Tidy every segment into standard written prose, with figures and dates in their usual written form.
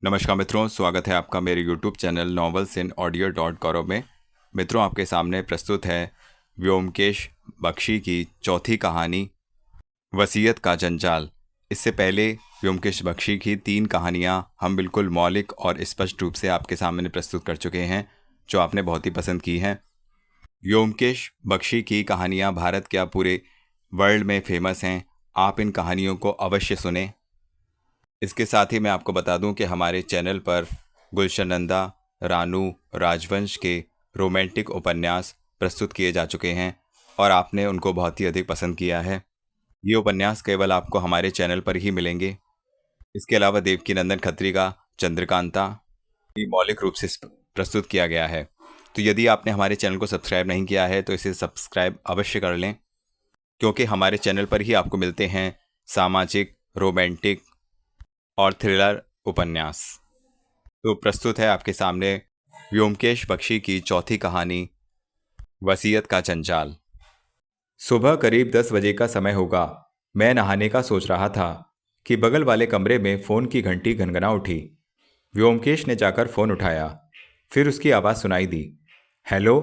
नमस्कार मित्रों, स्वागत है आपका मेरे YouTube चैनल नॉवेल्स इन ऑडियो डॉट कॉम में। मित्रों, आपके सामने प्रस्तुत है व्योमकेश बख्शी की चौथी कहानी वसीयत का जंजाल। इससे पहले व्योमकेश बख्शी की 3 कहानियां हम बिल्कुल मौलिक और स्पष्ट रूप से आपके सामने प्रस्तुत कर चुके हैं, जो आपने बहुत ही पसंद की हैं। व्योमकेश बख्शी की कहानियां भारत क्या पूरे वर्ल्ड में फेमस हैं। आप इन कहानियों को अवश्य सुनें। इसके साथ ही मैं आपको बता दूं कि हमारे चैनल पर गुलशन नंदा, रानू, राजवंश के रोमांटिक उपन्यास प्रस्तुत किए जा चुके हैं और आपने उनको बहुत ही अधिक पसंद किया है। ये उपन्यास केवल आपको हमारे चैनल पर ही मिलेंगे। इसके अलावा देवकीनंदन खत्री का चंद्रकांता भी मौलिक रूप से प्रस्तुत किया गया है। तो यदि आपने हमारे चैनल को सब्सक्राइब नहीं किया है तो इसे सब्सक्राइब अवश्य कर लें, क्योंकि हमारे चैनल पर ही आपको मिलते हैं सामाजिक, रोमांटिक और थ्रिलर उपन्यास। तो प्रस्तुत है आपके सामने व्योमकेश बख्शी की चौथी कहानी वसीयत का जंजाल। सुबह करीब 10 बजे का समय होगा। मैं नहाने का सोच रहा था कि बगल वाले कमरे में फ़ोन की घंटी घनघना उठी। व्योमकेश ने जाकर फ़ोन उठाया। फिर उसकी आवाज़ सुनाई दी। हेलो,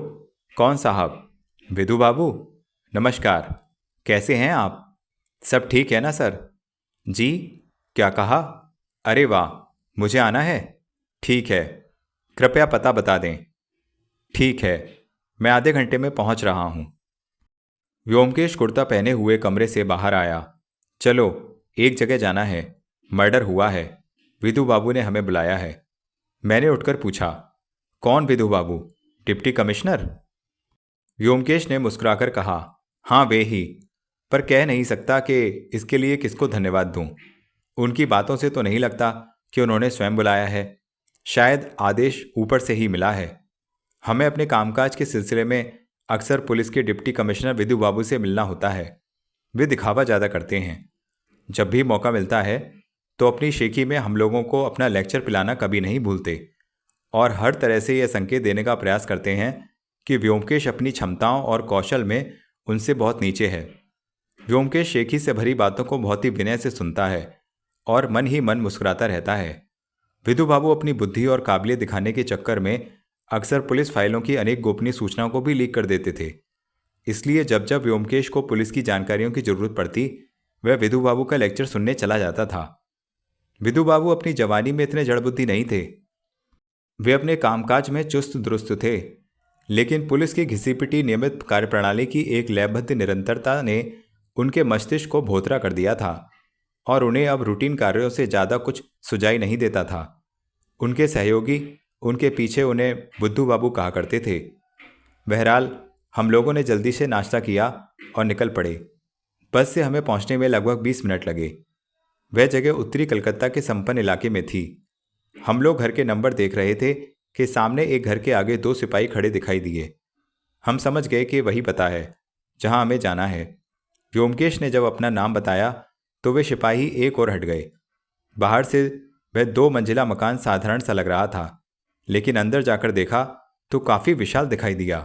कौन साहब? विधु बाबू, नमस्कार। कैसे हैं आप? सब ठीक है ना सर? जी, क्या कहा? अरे वाह, मुझे आना है। ठीक है, कृपया पता बता दें। ठीक है, मैं आधे घंटे में पहुंच रहा हूं। व्योमकेश कुर्ता पहने हुए कमरे से बाहर आया। चलो, एक जगह जाना है। मर्डर हुआ है। विधु बाबू ने हमें बुलाया है। मैंने उठकर पूछा, कौन विधु बाबू? Deputy commissioner? व्योमकेश ने मुस्कुराकर कहा, हाँ वे ही। पर कह नहीं सकता कि इसके लिए किसको धन्यवाद दूं। उनकी बातों से तो नहीं लगता कि उन्होंने स्वयं बुलाया है। शायद आदेश ऊपर से ही मिला है। हमें अपने कामकाज के सिलसिले में अक्सर पुलिस के डिप्टी कमिश्नर विधु बाबू से मिलना होता है। वे दिखावा ज़्यादा करते हैं। जब भी मौका मिलता है तो अपनी शेखी में हम लोगों को अपना लेक्चर पिलाना कभी नहीं भूलते और हर तरह से यह संकेत देने का प्रयास करते हैं कि व्योमकेश अपनी क्षमताओं और कौशल में उनसे बहुत नीचे है। व्योमकेश शेखी से भरी बातों को बहुत ही विनय से सुनता है और मन ही मन मुस्कुराता रहता है। विधु बाबू अपनी बुद्धि और काबिलियत दिखाने के चक्कर में अक्सर पुलिस फाइलों की अनेक गोपनीय सूचनाओं को भी लीक कर देते थे। इसलिए जब जब व्योमकेश को पुलिस की जानकारियों की जरूरत पड़ती, वह विधु बाबू का लेक्चर सुनने चला जाता था। विधु बाबू अपनी जवानी में इतने जड़बुद्धि नहीं थे। वे अपने कामकाज में चुस्त दुरुस्त थे, लेकिन पुलिस की घिसी पिटी नियमित कार्यप्रणाली की एक लयबद्ध निरंतरता ने उनके मस्तिष्क को भोतरा कर दिया था और उन्हें अब रूटीन कार्यों से ज़्यादा कुछ सुझाई नहीं देता था। उनके सहयोगी उनके पीछे उन्हें बुद्धू बाबू कहा करते थे। बहरहाल हम लोगों ने जल्दी से नाश्ता किया और निकल पड़े। बस से हमें पहुंचने में लगभग 20 मिनट लगे। वह जगह उत्तरी कलकत्ता के संपन्न इलाके में थी। हम लोग घर के नंबर देख रहे थे कि सामने एक घर के आगे 2 सिपाही खड़े दिखाई दिए। हम समझ गए कि वही पता है जहां हमें जाना है। व्योमकेश ने जब अपना नाम बताया तो वे सिपाही एक और हट गए। बाहर से वह 2 मंजिला मकान साधारण सा लग रहा था, लेकिन अंदर जाकर देखा तो काफी विशाल दिखाई दिया।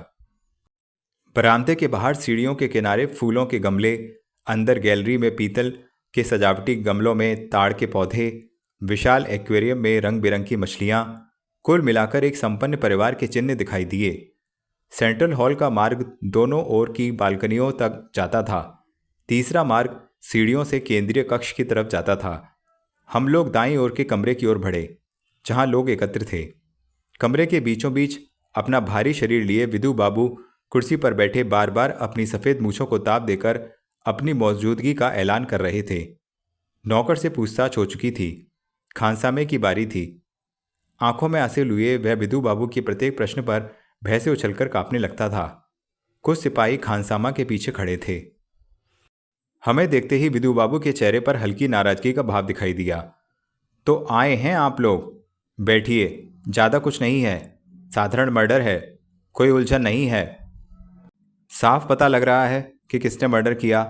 बरामदे के बाहर सीढ़ियों के किनारे फूलों के गमले, अंदर गैलरी में पीतल के सजावटी गमलों में ताड़ के पौधे, विशाल एक्वेरियम में रंग बिरंगी मछलियां, कुल मिलाकर एक संपन्न परिवार के चिन्ह दिखाई दिए। सेंट्रल हॉल का मार्ग दोनों ओर की बालकनियों तक जाता था। तीसरा मार्ग सीढ़ियों से केंद्रीय कक्ष की तरफ जाता था। हम लोग दाईं ओर के कमरे की ओर बढ़े, जहां लोग एकत्र थे। कमरे के बीचों बीच अपना भारी शरीर लिए विधु बाबू कुर्सी पर बैठे बार बार अपनी सफ़ेद मूछों को ताप देकर अपनी मौजूदगी का ऐलान कर रहे थे। नौकर से पूछताछ हो चुकी थी। खानसामे की बारी थी। आंखों में आंसू लिए वह विधु बाबू के प्रत्येक प्रश्न पर भय से उछलकर कांपने लगता था। कुछ सिपाही खानसामा के पीछे खड़े थे। हमें देखते ही विधु बाबू के चेहरे पर हल्की नाराजगी का भाव दिखाई दिया। तो आए हैं आप लोग? बैठिए, ज़्यादा कुछ नहीं है। साधारण मर्डर है, कोई उलझन नहीं है। साफ पता लग रहा है कि किसने मर्डर किया।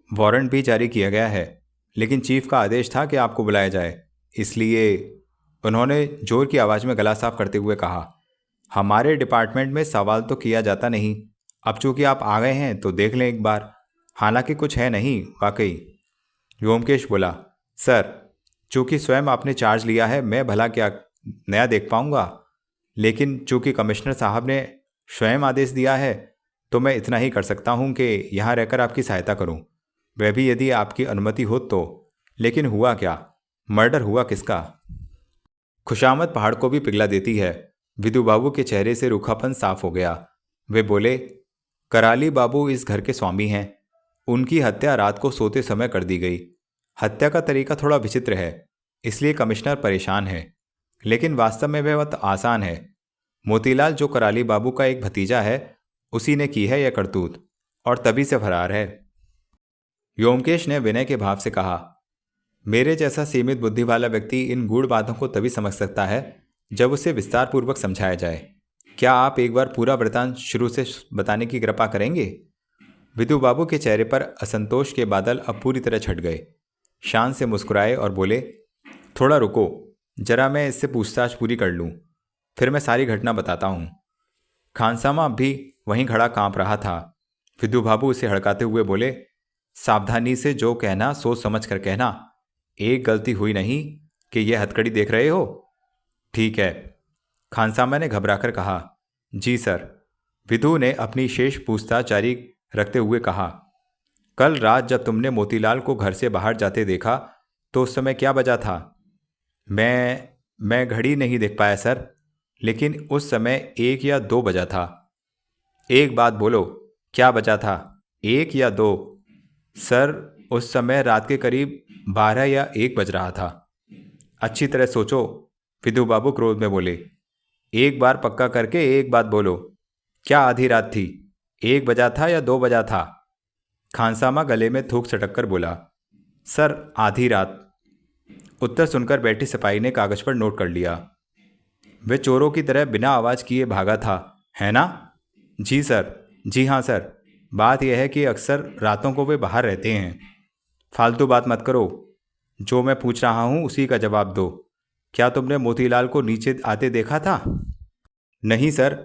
वारंट भी जारी किया गया है, लेकिन चीफ का आदेश था कि आपको बुलाया जाए, इसलिए। उन्होंने जोर की आवाज़ में गला साफ करते हुए कहा, हमारे डिपार्टमेंट में सवाल तो किया जाता नहीं। अब चूंकि आप आ गए हैं तो देख लें एक बार। हालांकि कुछ है नहीं वाकई। व्योमकेश बोला, सर, चूँकि स्वयं आपने चार्ज लिया है, मैं भला क्या नया देख पाऊंगा, लेकिन चूँकि कमिश्नर साहब ने स्वयं आदेश दिया है तो मैं इतना ही कर सकता हूँ कि यहाँ रहकर आपकी सहायता करूँ, वह भी यदि आपकी अनुमति हो तो। लेकिन हुआ क्या? मर्डर हुआ किसका? खुशामद पहाड़ को भी पिघला देती है। विदु बाबू के चेहरे से रूखापन साफ हो गया। वे बोले, कराली बाबू इस घर के स्वामी हैं। उनकी हत्या रात को सोते समय कर दी गई। हत्या का तरीका थोड़ा विचित्र है, इसलिए कमिश्नर परेशान है, लेकिन वास्तव में वह बहुत आसान है। मोतीलाल जो कराली बाबू का एक भतीजा है, उसी ने की है यह करतूत, और तभी से फरार है। व्योमकेश ने विनय के भाव से कहा, मेरे जैसा सीमित बुद्धि वाला व्यक्ति इन गूढ़ बातों को तभी समझ सकता है जब उसे विस्तार पूर्वक समझाया जाए। क्या आप एक बार पूरा वृतांत शुरू से बताने की कृपा करेंगे? विदु बाबू के चेहरे पर असंतोष के बादल अब पूरी तरह छट गए। शान से मुस्कुराए और बोले, थोड़ा रुको, जरा मैं इससे पूछताछ पूरी कर लूँ, फिर मैं सारी घटना बताता हूँ। खानसामा अब भी वहीं खड़ा कांप रहा था। विदु बाबू उसे हड़काते हुए बोले, सावधानी से जो कहना सोच समझ कर कहना। एक गलती हुई नहीं कि यह हथकड़ी देख रहे हो? ठीक है, खानसामा ने घबराकर कहा। जी सर। विदु ने अपनी शेष पूछताछ जारी रखते हुए कहा, कल रात जब तुमने मोतीलाल को घर से बाहर जाते देखा तो उस समय क्या बजा था? मैं घड़ी नहीं देख पाया सर, लेकिन उस समय 1 या 2 बजा था। एक बात बोलो, क्या बजा था, 1 या 2? सर, उस समय रात के करीब 12 या 1 बज रहा था। अच्छी तरह सोचो, विदु बाबू क्रोध में बोले। एक बार पक्का करके एक बात बोलो, क्या आधी रात थी, 1 बजा था या 2 बजा था? खानसामा गले में थूक सटक कर बोला, सर आधी रात। उत्तर सुनकर बैठी सिपाही ने कागज पर नोट कर लिया। वे चोरों की तरह बिना आवाज किए भागा था, है ना? जी सर। जी हाँ सर। बात यह है कि अक्सर रातों को वे बाहर रहते हैं। फालतू बात मत करो, जो मैं पूछ रहा हूँ उसी का जवाब दो। क्या तुमने मोतीलाल को नीचे आते देखा था? नहीं सर,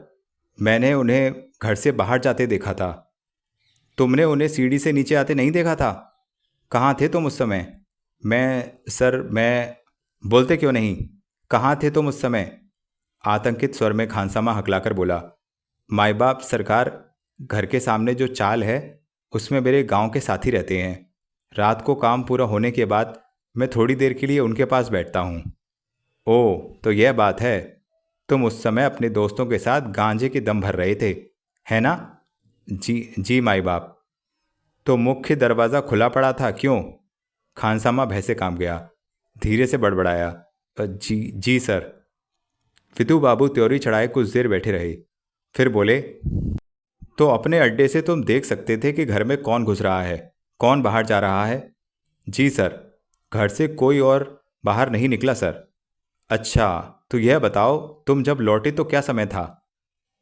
मैंने उन्हें घर से बाहर जाते देखा था। तुमने उन्हें सीढ़ी से नीचे आते नहीं देखा था? कहाँ थे तुम उस समय? मैं बोलते क्यों नहीं? कहाँ थे तुम उस समय? आतंकित स्वर में खानसामा हकलाकर बोला, माई बाप सरकार, घर के सामने जो चाल है उसमें मेरे गांव के साथी रहते हैं। रात को काम पूरा होने के बाद मैं थोड़ी देर के लिए उनके पास बैठता हूँ। ओह, तो यह बात है। तुम उस समय अपने दोस्तों के साथ गांजे के दम भर रहे थे, है ना? जी जी माई बाप। तो मुख्य दरवाज़ा खुला पड़ा था, क्यों? खानसामा भय से कांप गया। धीरे से बड़बड़ाया, जी जी सर। विदु बाबू त्योरी चढ़ाए कुछ देर बैठे रहे, फिर बोले, तो अपने अड्डे से तुम देख सकते थे कि घर में कौन घुस रहा है, कौन बाहर जा रहा है? जी सर, घर से कोई और बाहर नहीं निकला सर। अच्छा, तो यह बताओ, तुम जब लौटे तो क्या समय था?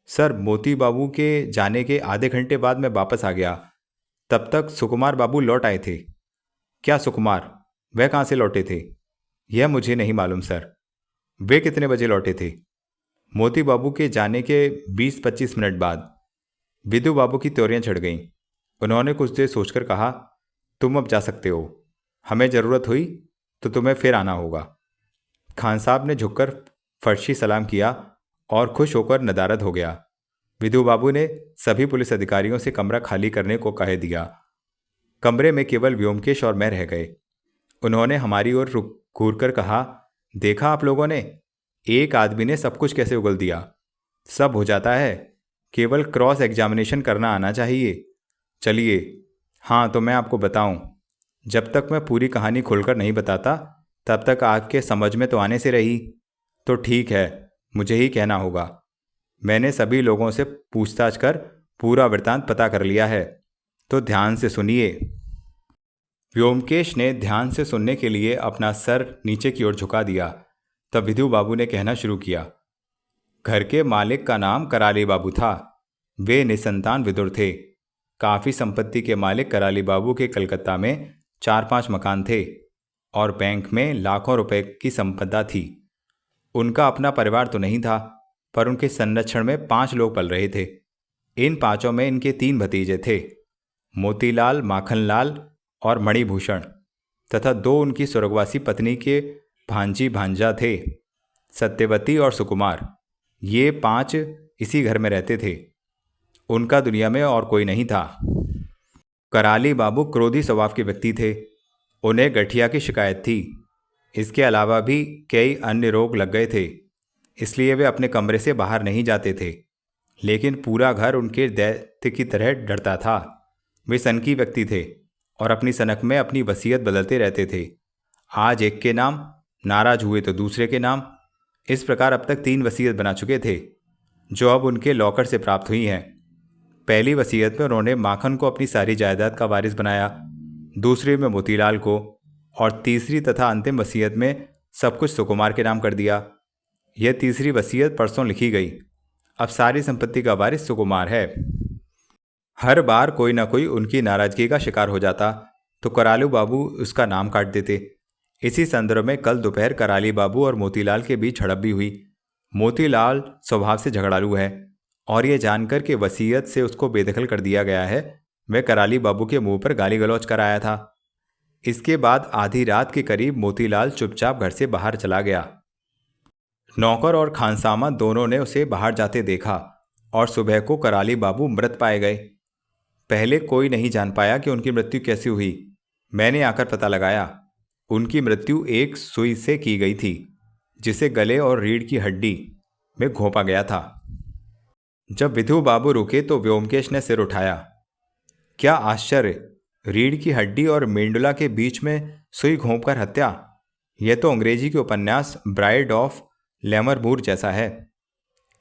सर, मोती बाबू के जाने के आधे घंटे बाद मैं वापस आ गया। तब तक सुकुमार बाबू लौट आए थे। क्या सुकुमार? वह कहाँ से लौटे थे? यह मुझे नहीं मालूम सर। वे कितने बजे लौटे थे? मोती बाबू के जाने के 20-25 मिनट बाद। विदु बाबू की त्योरियां चढ़ गईं। उन्होंने कुछ देर सोचकर कहा, तुम अब जा सकते हो। हमें ज़रूरत हुई तो तुम्हें फिर आना होगा। खान साहब ने झुककर फर्शी सलाम किया और खुश होकर नदारद हो गया। विदु बाबू ने सभी पुलिस अधिकारियों से कमरा खाली करने को कह दिया। कमरे में केवल व्योमकेश और मैं रह गए। उन्होंने हमारी ओर घूर कर कहा, देखा आप लोगों ने, एक आदमी ने सब कुछ कैसे उगल दिया। सब हो जाता है, केवल क्रॉस एग्जामिनेशन करना आना चाहिए। चलिए, हाँ तो मैं आपको बताऊं, जब तक मैं पूरी कहानी खुलकर नहीं बताता तब तक आपके समझ में तो आने से रही। तो ठीक है, मुझे ही कहना होगा। मैंने सभी लोगों से पूछताछ कर पूरा वृत्तांत पता कर लिया है, तो ध्यान से सुनिए। व्योमकेश ने ध्यान से सुनने के लिए अपना सर नीचे की ओर झुका दिया। तब विदु बाबू ने कहना शुरू किया। घर के मालिक का नाम कराली बाबू था। वे निसंतान विदुर थे। काफ़ी संपत्ति के मालिक कराली बाबू के कलकत्ता में 4-5 मकान थे और बैंक में लाखों रुपए की संपदा थी। उनका अपना परिवार तो नहीं था, पर उनके संरक्षण में 5 लोग पल रहे थे। इन 5 में इनके 3 भतीजे थे, मोतीलाल, माखनलाल और मणिभूषण। तथा 2 उनकी स्वर्गवासी पत्नी के भांजी भांजा थे, सत्यवती और सुकुमार। ये 5 इसी घर में रहते थे। उनका दुनिया में और कोई नहीं था। कराली बाबू क्रोधी स्वभाव के व्यक्ति थे। उन्हें गठिया की शिकायत थी। इसके अलावा भी कई अन्य रोग लग गए थे, इसलिए वे अपने कमरे से बाहर नहीं जाते थे। लेकिन पूरा घर उनके दैत्य की तरह डरता था। वे सनकी व्यक्ति थे और अपनी सनक में अपनी वसीयत बदलते रहते थे। आज एक के नाम, नाराज हुए तो दूसरे के नाम। इस प्रकार अब तक 3 वसीयत बना चुके थे, जो अब उनके लॉकर से प्राप्त हुई हैं। पहली वसीयत में उन्होंने माखन को अपनी सारी जायदाद का वारिस बनाया, दूसरी में मोतीलाल को, और तीसरी तथा अंतिम वसीयत में सब कुछ सुकुमार के नाम कर दिया। यह तीसरी वसीयत परसों लिखी गई। अब सारी संपत्ति का वारिस सुकुमार है। हर बार कोई ना कोई उनकी नाराजगी का शिकार हो जाता तो करालू बाबू उसका नाम काट देते। इसी संदर्भ में कल दोपहर कराली बाबू और मोतीलाल के बीच झड़प भी हुई। मोतीलाल स्वभाव से झगड़ालू है और यह जानकर कि वसीयत से उसको बेदखल कर दिया गया है, वह कराली बाबू के मुंह पर गाली गलौज कर आया था। इसके बाद आधी रात के करीब मोतीलाल चुपचाप घर से बाहर चला गया। नौकर और खानसामा दोनों ने उसे बाहर जाते देखा और सुबह को कराली बाबू मृत पाए गए। पहले कोई नहीं जान पाया कि उनकी मृत्यु कैसे हुई। मैंने आकर पता लगाया। उनकी मृत्यु एक सुई से की गई थी, जिसे गले और रीढ़ की हड्डी में घोंपा गया था। जब विधु बाबू रुके तो व्योमकेश ने सिर उठाया। क्या आश्चर्य! रीढ़ की हड्डी और मेंडुला के बीच में सुई घोंपकर हत्या! यह तो अंग्रेजी के उपन्यास ब्राइड ऑफ लैमरमूर जैसा है।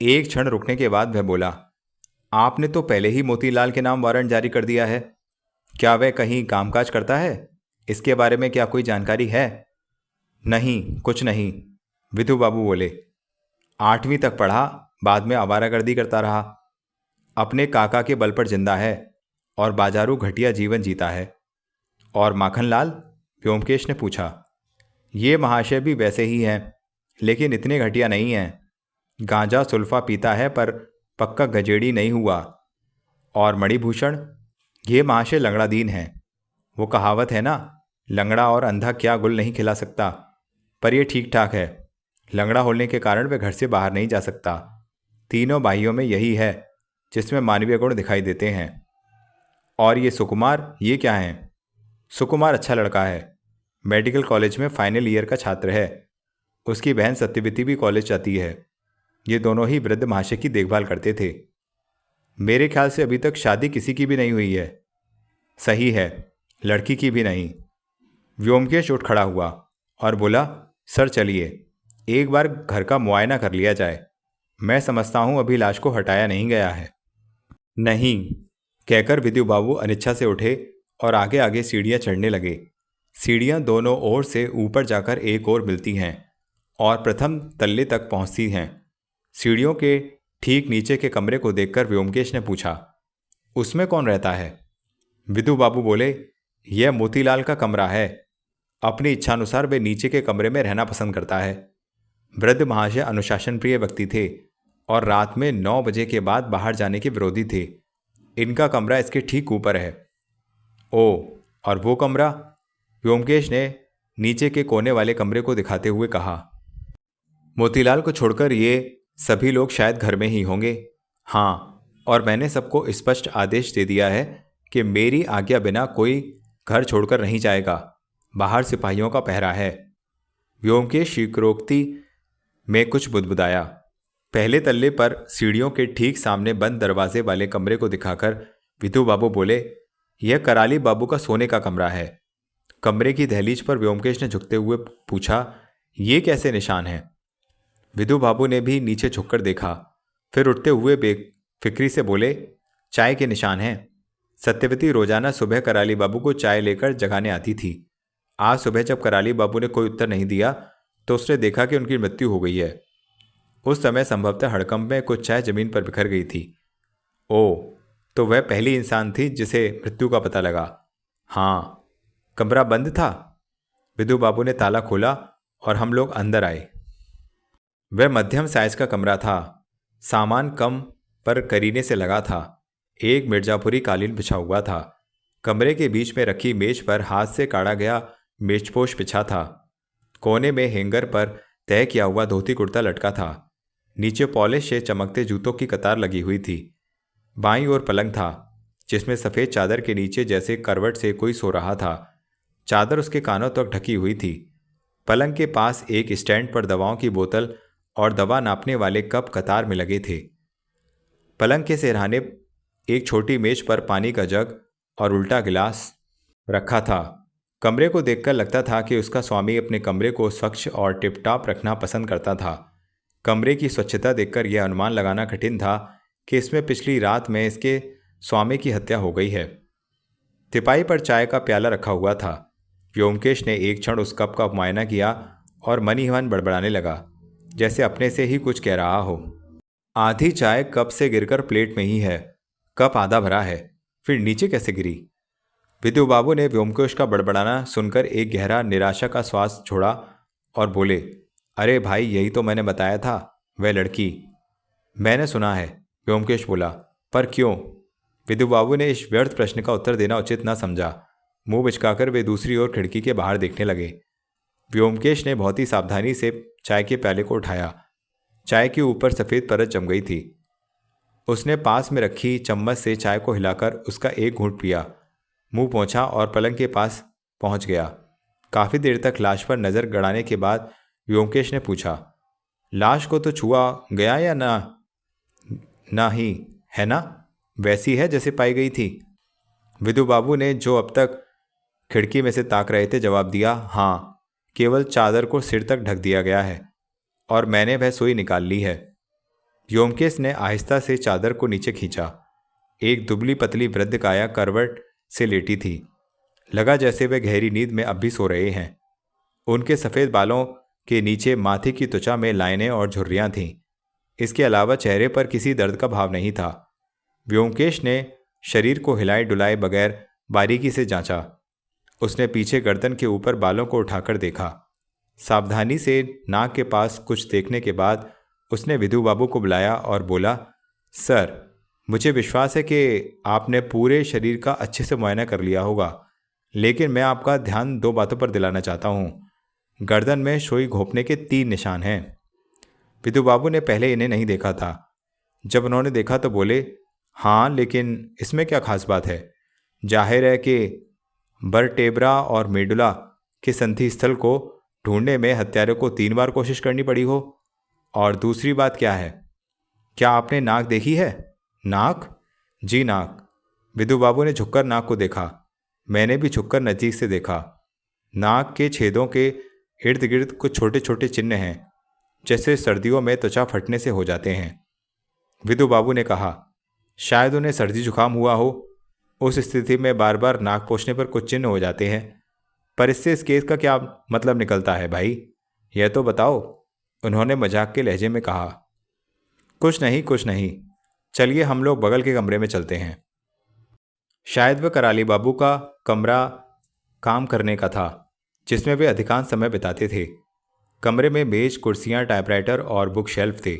एक क्षण रुकने के बाद वह बोला, आपने तो पहले ही मोतीलाल के नाम वारंट जारी कर दिया है। क्या वह कहीं कामकाज करता है? इसके बारे में क्या कोई जानकारी है? नहीं, कुछ नहीं, विधु बाबू बोले। 8वीं तक पढ़ा, बाद में आवारागर्दी करता रहा। अपने काका के बल पर जिंदा है और बाजारू घटिया जीवन जीता है। और माखनलाल? व्योमकेश ने पूछा। ये महाशय भी वैसे ही हैं, लेकिन इतने घटिया नहीं हैं। गांजा सुल्फा पीता है पर पक्का गजेड़ी नहीं हुआ। और मणिभूषण? ये महाशय लंगड़ा दीन है। वो कहावत है ना, लंगड़ा और अंधा क्या गुल नहीं खिला सकता। पर यह ठीक ठाक है। लंगड़ा होने के कारण वह घर से बाहर नहीं जा सकता। तीनों भाइयों में यही है जिसमें मानवीय गुण दिखाई देते हैं। और ये सुकुमार, ये क्या है? सुकुमार अच्छा लड़का है। मेडिकल कॉलेज में फाइनल ईयर का छात्र है। उसकी बहन सत्यवती भी कॉलेज जाती है। ये दोनों ही वृद्ध महाशय की देखभाल करते थे। मेरे ख्याल से अभी तक शादी किसी की भी नहीं हुई है। सही है, लड़की की भी नहीं। व्योमकेश उठ खड़ा हुआ और बोला, सर चलिए, एक बार घर का मुआयना कर लिया जाए। मैं समझता हूं अभी लाश को हटाया नहीं गया है। नहीं, कहकर विधु बाबू अनिच्छा से उठे और आगे आगे सीढ़ियां चढ़ने लगे। सीढ़ियां दोनों ओर से ऊपर जाकर एक ओर मिलती हैं और प्रथम तल्ले तक पहुंचती हैं। सीढ़ियों के ठीक नीचे के कमरे को देखकर व्योमकेश ने पूछा, उसमें कौन रहता है? विधु बाबू बोले, यह मोतीलाल का कमरा है। अपनी इच्छानुसार वे नीचे के कमरे में रहना पसंद करता है। वृद्ध महाशय अनुशासन प्रिय व्यक्ति थे और रात में 9 बजे के बाद बाहर जाने के विरोधी थे। इनका कमरा इसके ठीक ऊपर है। ओ, और वो कमरा? व्योमकेश ने नीचे के कोने वाले कमरे को दिखाते हुए कहा। मोतीलाल को छोड़कर ये सभी लोग शायद घर में ही होंगे। हाँ, और मैंने सबको स्पष्ट आदेश दे दिया है कि मेरी आज्ञा बिना कोई घर छोड़कर नहीं जाएगा। बाहर सिपाहियों का पहरा है। व्योमकेश शीघ्रोक्ति में कुछ बुदबुदाया। पहले तल्ले पर सीढ़ियों के ठीक सामने बंद दरवाजे वाले कमरे को दिखाकर विधु बाबू बोले, यह कराली बाबू का सोने का कमरा है। कमरे की दहलीज पर व्योमकेश ने झुकते हुए पूछा, ये कैसे निशान हैं? विधु बाबू ने भी नीचे झुककर देखा, फिर उठते हुए बेफिक्री से बोले, चाय के निशान हैं। सत्यवती रोजाना सुबह कराली बाबू को चाय लेकर जगाने आती थी। आज सुबह जब कराली बाबू ने कोई उत्तर नहीं दिया तो उसने देखा कि उनकी मृत्यु हो गई है। उस समय संभवतः हड़कंप में कुछ चाय जमीन पर बिखर गई थी। ओ, तो वह पहली इंसान थी जिसे मृत्यु का पता लगा। हाँ। कमरा बंद था? विधु बाबू ने ताला खोला और हम लोग अंदर आए। वह मध्यम साइज का कमरा था। सामान कम पर करीने से लगा था। एक मिर्जापुरी कालीन बिछा हुआ था। कमरे के बीच में रखी मेज पर हाथ से काढ़ा गया मेजपोश बिछा था। कोने में हैंगर पर तय किया हुआ धोती कुर्ता लटका था। नीचे पॉलिश से चमकते जूतों की कतार लगी हुई थी। बाईं ओर पलंग था, जिसमें सफ़ेद चादर के नीचे जैसे करवट से कोई सो रहा था। चादर उसके कानों तक ढकी हुई थी। पलंग के पास एक स्टैंड पर दवाओं की बोतल और दवा नापने वाले कप कतार में लगे थे। पलंग के सिरहाने एक छोटी मेज पर पानी का जग और उल्टा गिलास रखा था। कमरे को देखकर लगता था कि उसका स्वामी अपने कमरे को स्वच्छ और टिपटॉप रखना पसंद करता था। कमरे की स्वच्छता देखकर यह अनुमान लगाना कठिन था कि इसमें पिछली रात में इसके स्वामी की हत्या हो गई है। तिपाई पर चाय का प्याला रखा हुआ था। व्योमकेश ने एक क्षण उस कप का मुआयना किया और मन ही मन बड़बड़ाने लगा, जैसे अपने से ही कुछ कह रहा हो। आधी चाय कप से गिरकर प्लेट में ही है। कप आधा भरा है, फिर नीचे कैसे गिरी? विदु बाबू ने व्योमकेश का बड़बड़ाना सुनकर एक गहरा निराशा का श्वास छोड़ा और बोले, अरे भाई, यही तो मैंने बताया था, वह लड़की। मैंने सुना है, व्योमकेश बोला, पर क्यों? विदु बाबू ने इस व्यर्थ प्रश्न का उत्तर देना उचित न समझा। मुंह बिचकाकर वे दूसरी ओर खिड़की के बाहर देखने लगे। व्योमकेश ने बहुत ही सावधानी से चाय के प्याले को उठाया। चाय के ऊपर सफ़ेद परत जम गई थी। उसने पास में रखी चम्मच से चाय को हिलाकर उसका एक घूंट पिया, मुंह पोंछा और पलंग के पास पहुंच गया। काफ़ी देर तक लाश पर नज़र गड़ाने के बाद व्योमकेश ने पूछा, लाश को तो छुआ गया या ना ही है ना? वैसी है जैसे पाई गई थी? विदु बाबू ने, जो अब तक खिड़की में से ताक रहे थे, जवाब दिया, हाँ, केवल चादर को सिर तक ढक दिया गया है और मैंने वह सुई निकाल ली है। व्योमकेश ने आहिस्ता से चादर को नीचे खींचा। एक दुबली पतली वृद्ध काया करवट से लेटी थी। लगा जैसे वे गहरी नींद में अब भी सो रहे हैं। उनके सफ़ेद बालों के नीचे माथे की त्वचा में लाइनें और झुर्रियाँ थीं। इसके अलावा चेहरे पर किसी दर्द का भाव नहीं था। व्योमकेश ने शरीर को हिलाए डुलाए बगैर बारीकी से जांचा। उसने पीछे गर्दन के ऊपर बालों को उठाकर देखा। सावधानी से नाक के पास कुछ देखने के बाद उसने विदु बाबू को बुलाया और बोला, सर, मुझे विश्वास है कि आपने पूरे शरीर का अच्छे से मुआयना कर लिया होगा, लेकिन मैं आपका ध्यान दो बातों पर दिलाना चाहता हूँ। गर्दन में सुई घोंपने के 3 निशान हैं। विदु बाबू ने पहले इन्हें नहीं देखा था। जब उन्होंने देखा तो बोले, हाँ, लेकिन इसमें क्या खास बात है? जाहिर है कि वर्टेब्रा और मेडुला के संधि स्थल को ढूंढने में हत्यारे को 3 बार कोशिश करनी पड़ी हो। और दूसरी बात क्या है? क्या आपने नाक देखी है? नाक? जी, नाक। विदु बाबू ने झुककर नाक को देखा। मैंने भी झुककर नज़दीक से देखा। नाक के छेदों के इर्द गिर्द कुछ छोटे छोटे चिन्ह हैं, जैसे सर्दियों में त्वचा फटने से हो जाते हैं। विदु बाबू ने कहा, शायद उन्हें सर्दी जुकाम हुआ हो। उस स्थिति में बार बार नाक पोंछने पर कुछ चिन्ह हो जाते हैं। पर इससे इस केस का क्या मतलब निकलता है भाई? यह तो बताओ, उन्होंने मजाक के लहजे में कहा। कुछ नहीं, कुछ नहीं, चलिए हम लोग बगल के कमरे में चलते हैं। शायद वह कराली बाबू का कमरा काम करने का था, जिसमें वे अधिकांश समय बिताते थे। कमरे में मेज, कुर्सियां, टाइपराइटर और बुक शेल्फ थे।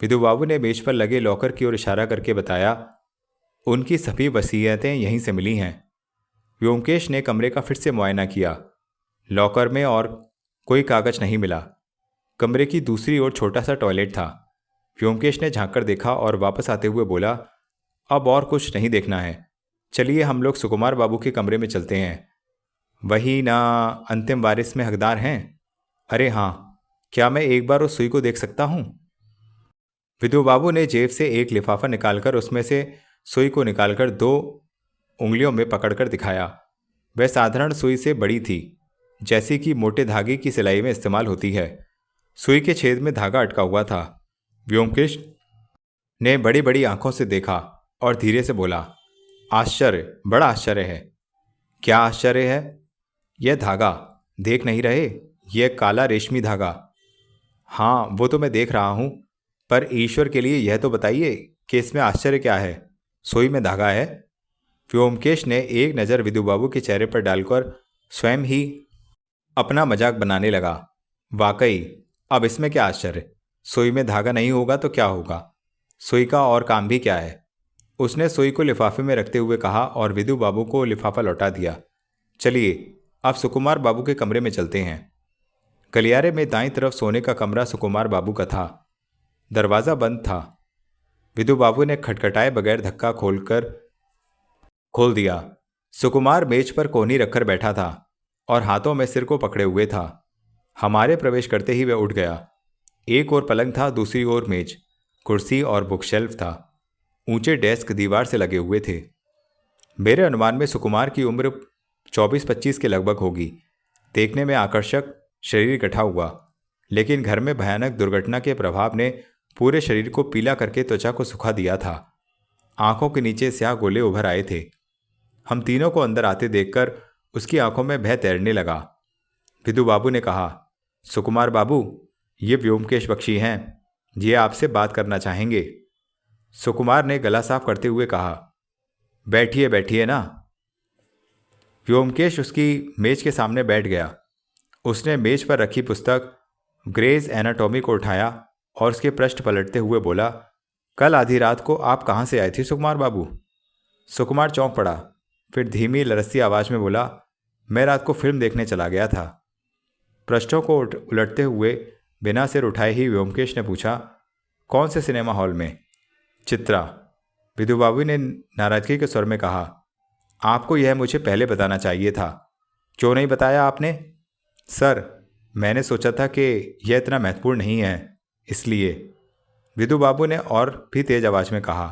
विदु बाबू ने मेज पर लगे लॉकर की ओर इशारा करके बताया, उनकी सभी वसीयतें यहीं से मिली हैं। व्योमकेश ने कमरे का फिर से मुआयना किया। लॉकर में और कोई कागज नहीं मिला। कमरे की दूसरी ओर छोटा सा टॉयलेट था। व्योमकेश ने झांककर देखा और वापस आते हुए बोला, अब और कुछ नहीं देखना है, चलिए हम लोग सुकुमार बाबू के कमरे में चलते हैं। वही ना अंतिम वारिस में हकदार हैं? अरे हाँ, क्या मैं एक बार उस सुई को देख सकता हूँ? विदु बाबू ने जेब से एक लिफाफा निकालकर उसमें से सुई को निकालकर 2 उंगलियों में पकड़कर दिखाया। वह साधारण सुई से बड़ी थी, जैसी कि मोटे धागे की सिलाई में इस्तेमाल होती है। सुई के छेद में धागा अटका हुआ था। व्योमकेश ने बड़ी बड़ी आंखों से देखा और धीरे से बोला, आश्चर्य, बड़ा आश्चर्य है। क्या आश्चर्य है? यह धागा देख नहीं रहे? यह काला रेशमी धागा। हाँ, वो तो मैं देख रहा हूँ, पर ईश्वर के लिए यह तो बताइए कि इसमें आश्चर्य क्या है? सुई में धागा है। व्योमकेश ने एक नज़र विदु बाबू के चेहरे पर डालकर स्वयं ही अपना मजाक बनाने लगा। वाकई, अब इसमें क्या आश्चर्य? सुई में धागा नहीं होगा तो क्या होगा? सुई का और काम भी क्या है? उसने सुई को लिफाफे में रखते हुए कहा और विदु बाबू को लिफाफा लौटा दिया। चलिए अब सुकुमार बाबू के कमरे में चलते हैं। गलियारे में दाईं तरफ सोने का कमरा सुकुमार बाबू का था। दरवाज़ा बंद था। विधु बाबू ने खटखटाए बगैर धक्का खोल दिया। सुकुमार मेज पर कोहनी रखकर बैठा था और हाथों में सिर को पकड़े हुए था। हमारे प्रवेश करते ही वह उठ गया। एक ओर पलंग था, दूसरी ओर मेज, कुर्सी और बुकशेल्फ था। ऊंचे डेस्क दीवार से लगे हुए थे। मेरे अनुमान में सुकुमार की उम्र 24-25 के लगभग होगी। देखने में आकर्षक, शरीर गठा हुआ, लेकिन घर में भयानक दुर्घटना के प्रभाव ने पूरे शरीर को पीला करके त्वचा को सुखा दिया था। आंखों के नीचे स्याह गोले उभर आए थे। हम तीनों को अंदर आते देखकर उसकी आंखों में भय तैरने लगा। विधु बाबू ने कहा, सुकुमार बाबू, ये व्योमकेश बख्शी हैं, ये आपसे बात करना चाहेंगे। सुकुमार ने गला साफ करते हुए कहा, बैठिए बैठिए ना। व्योमकेश उसकी मेज के सामने बैठ गया। उसने मेज पर रखी पुस्तक ग्रेज एनाटॉमी को उठाया और उसके पृष्ठ पलटते हुए बोला, कल आधी रात को आप कहाँ से आए थे सुकुमार बाबू? सुकुमार चौंक पड़ा, फिर धीमी लरस्ती आवाज में बोला, मैं रात को फिल्म देखने चला गया था। पृष्ठों को उलटते हुए बिना सिर उठाए ही व्योमकेश ने पूछा, कौन से सिनेमा हॉल में? चित्रा। विधु बाबू ने नाराजगी के स्वर में कहा, आपको यह मुझे पहले बताना चाहिए था। क्यों नहीं बताया आपने? सर, मैंने सोचा था कि यह इतना महत्वपूर्ण नहीं है, इसलिए। विधु बाबू ने और भी तेज आवाज में कहा,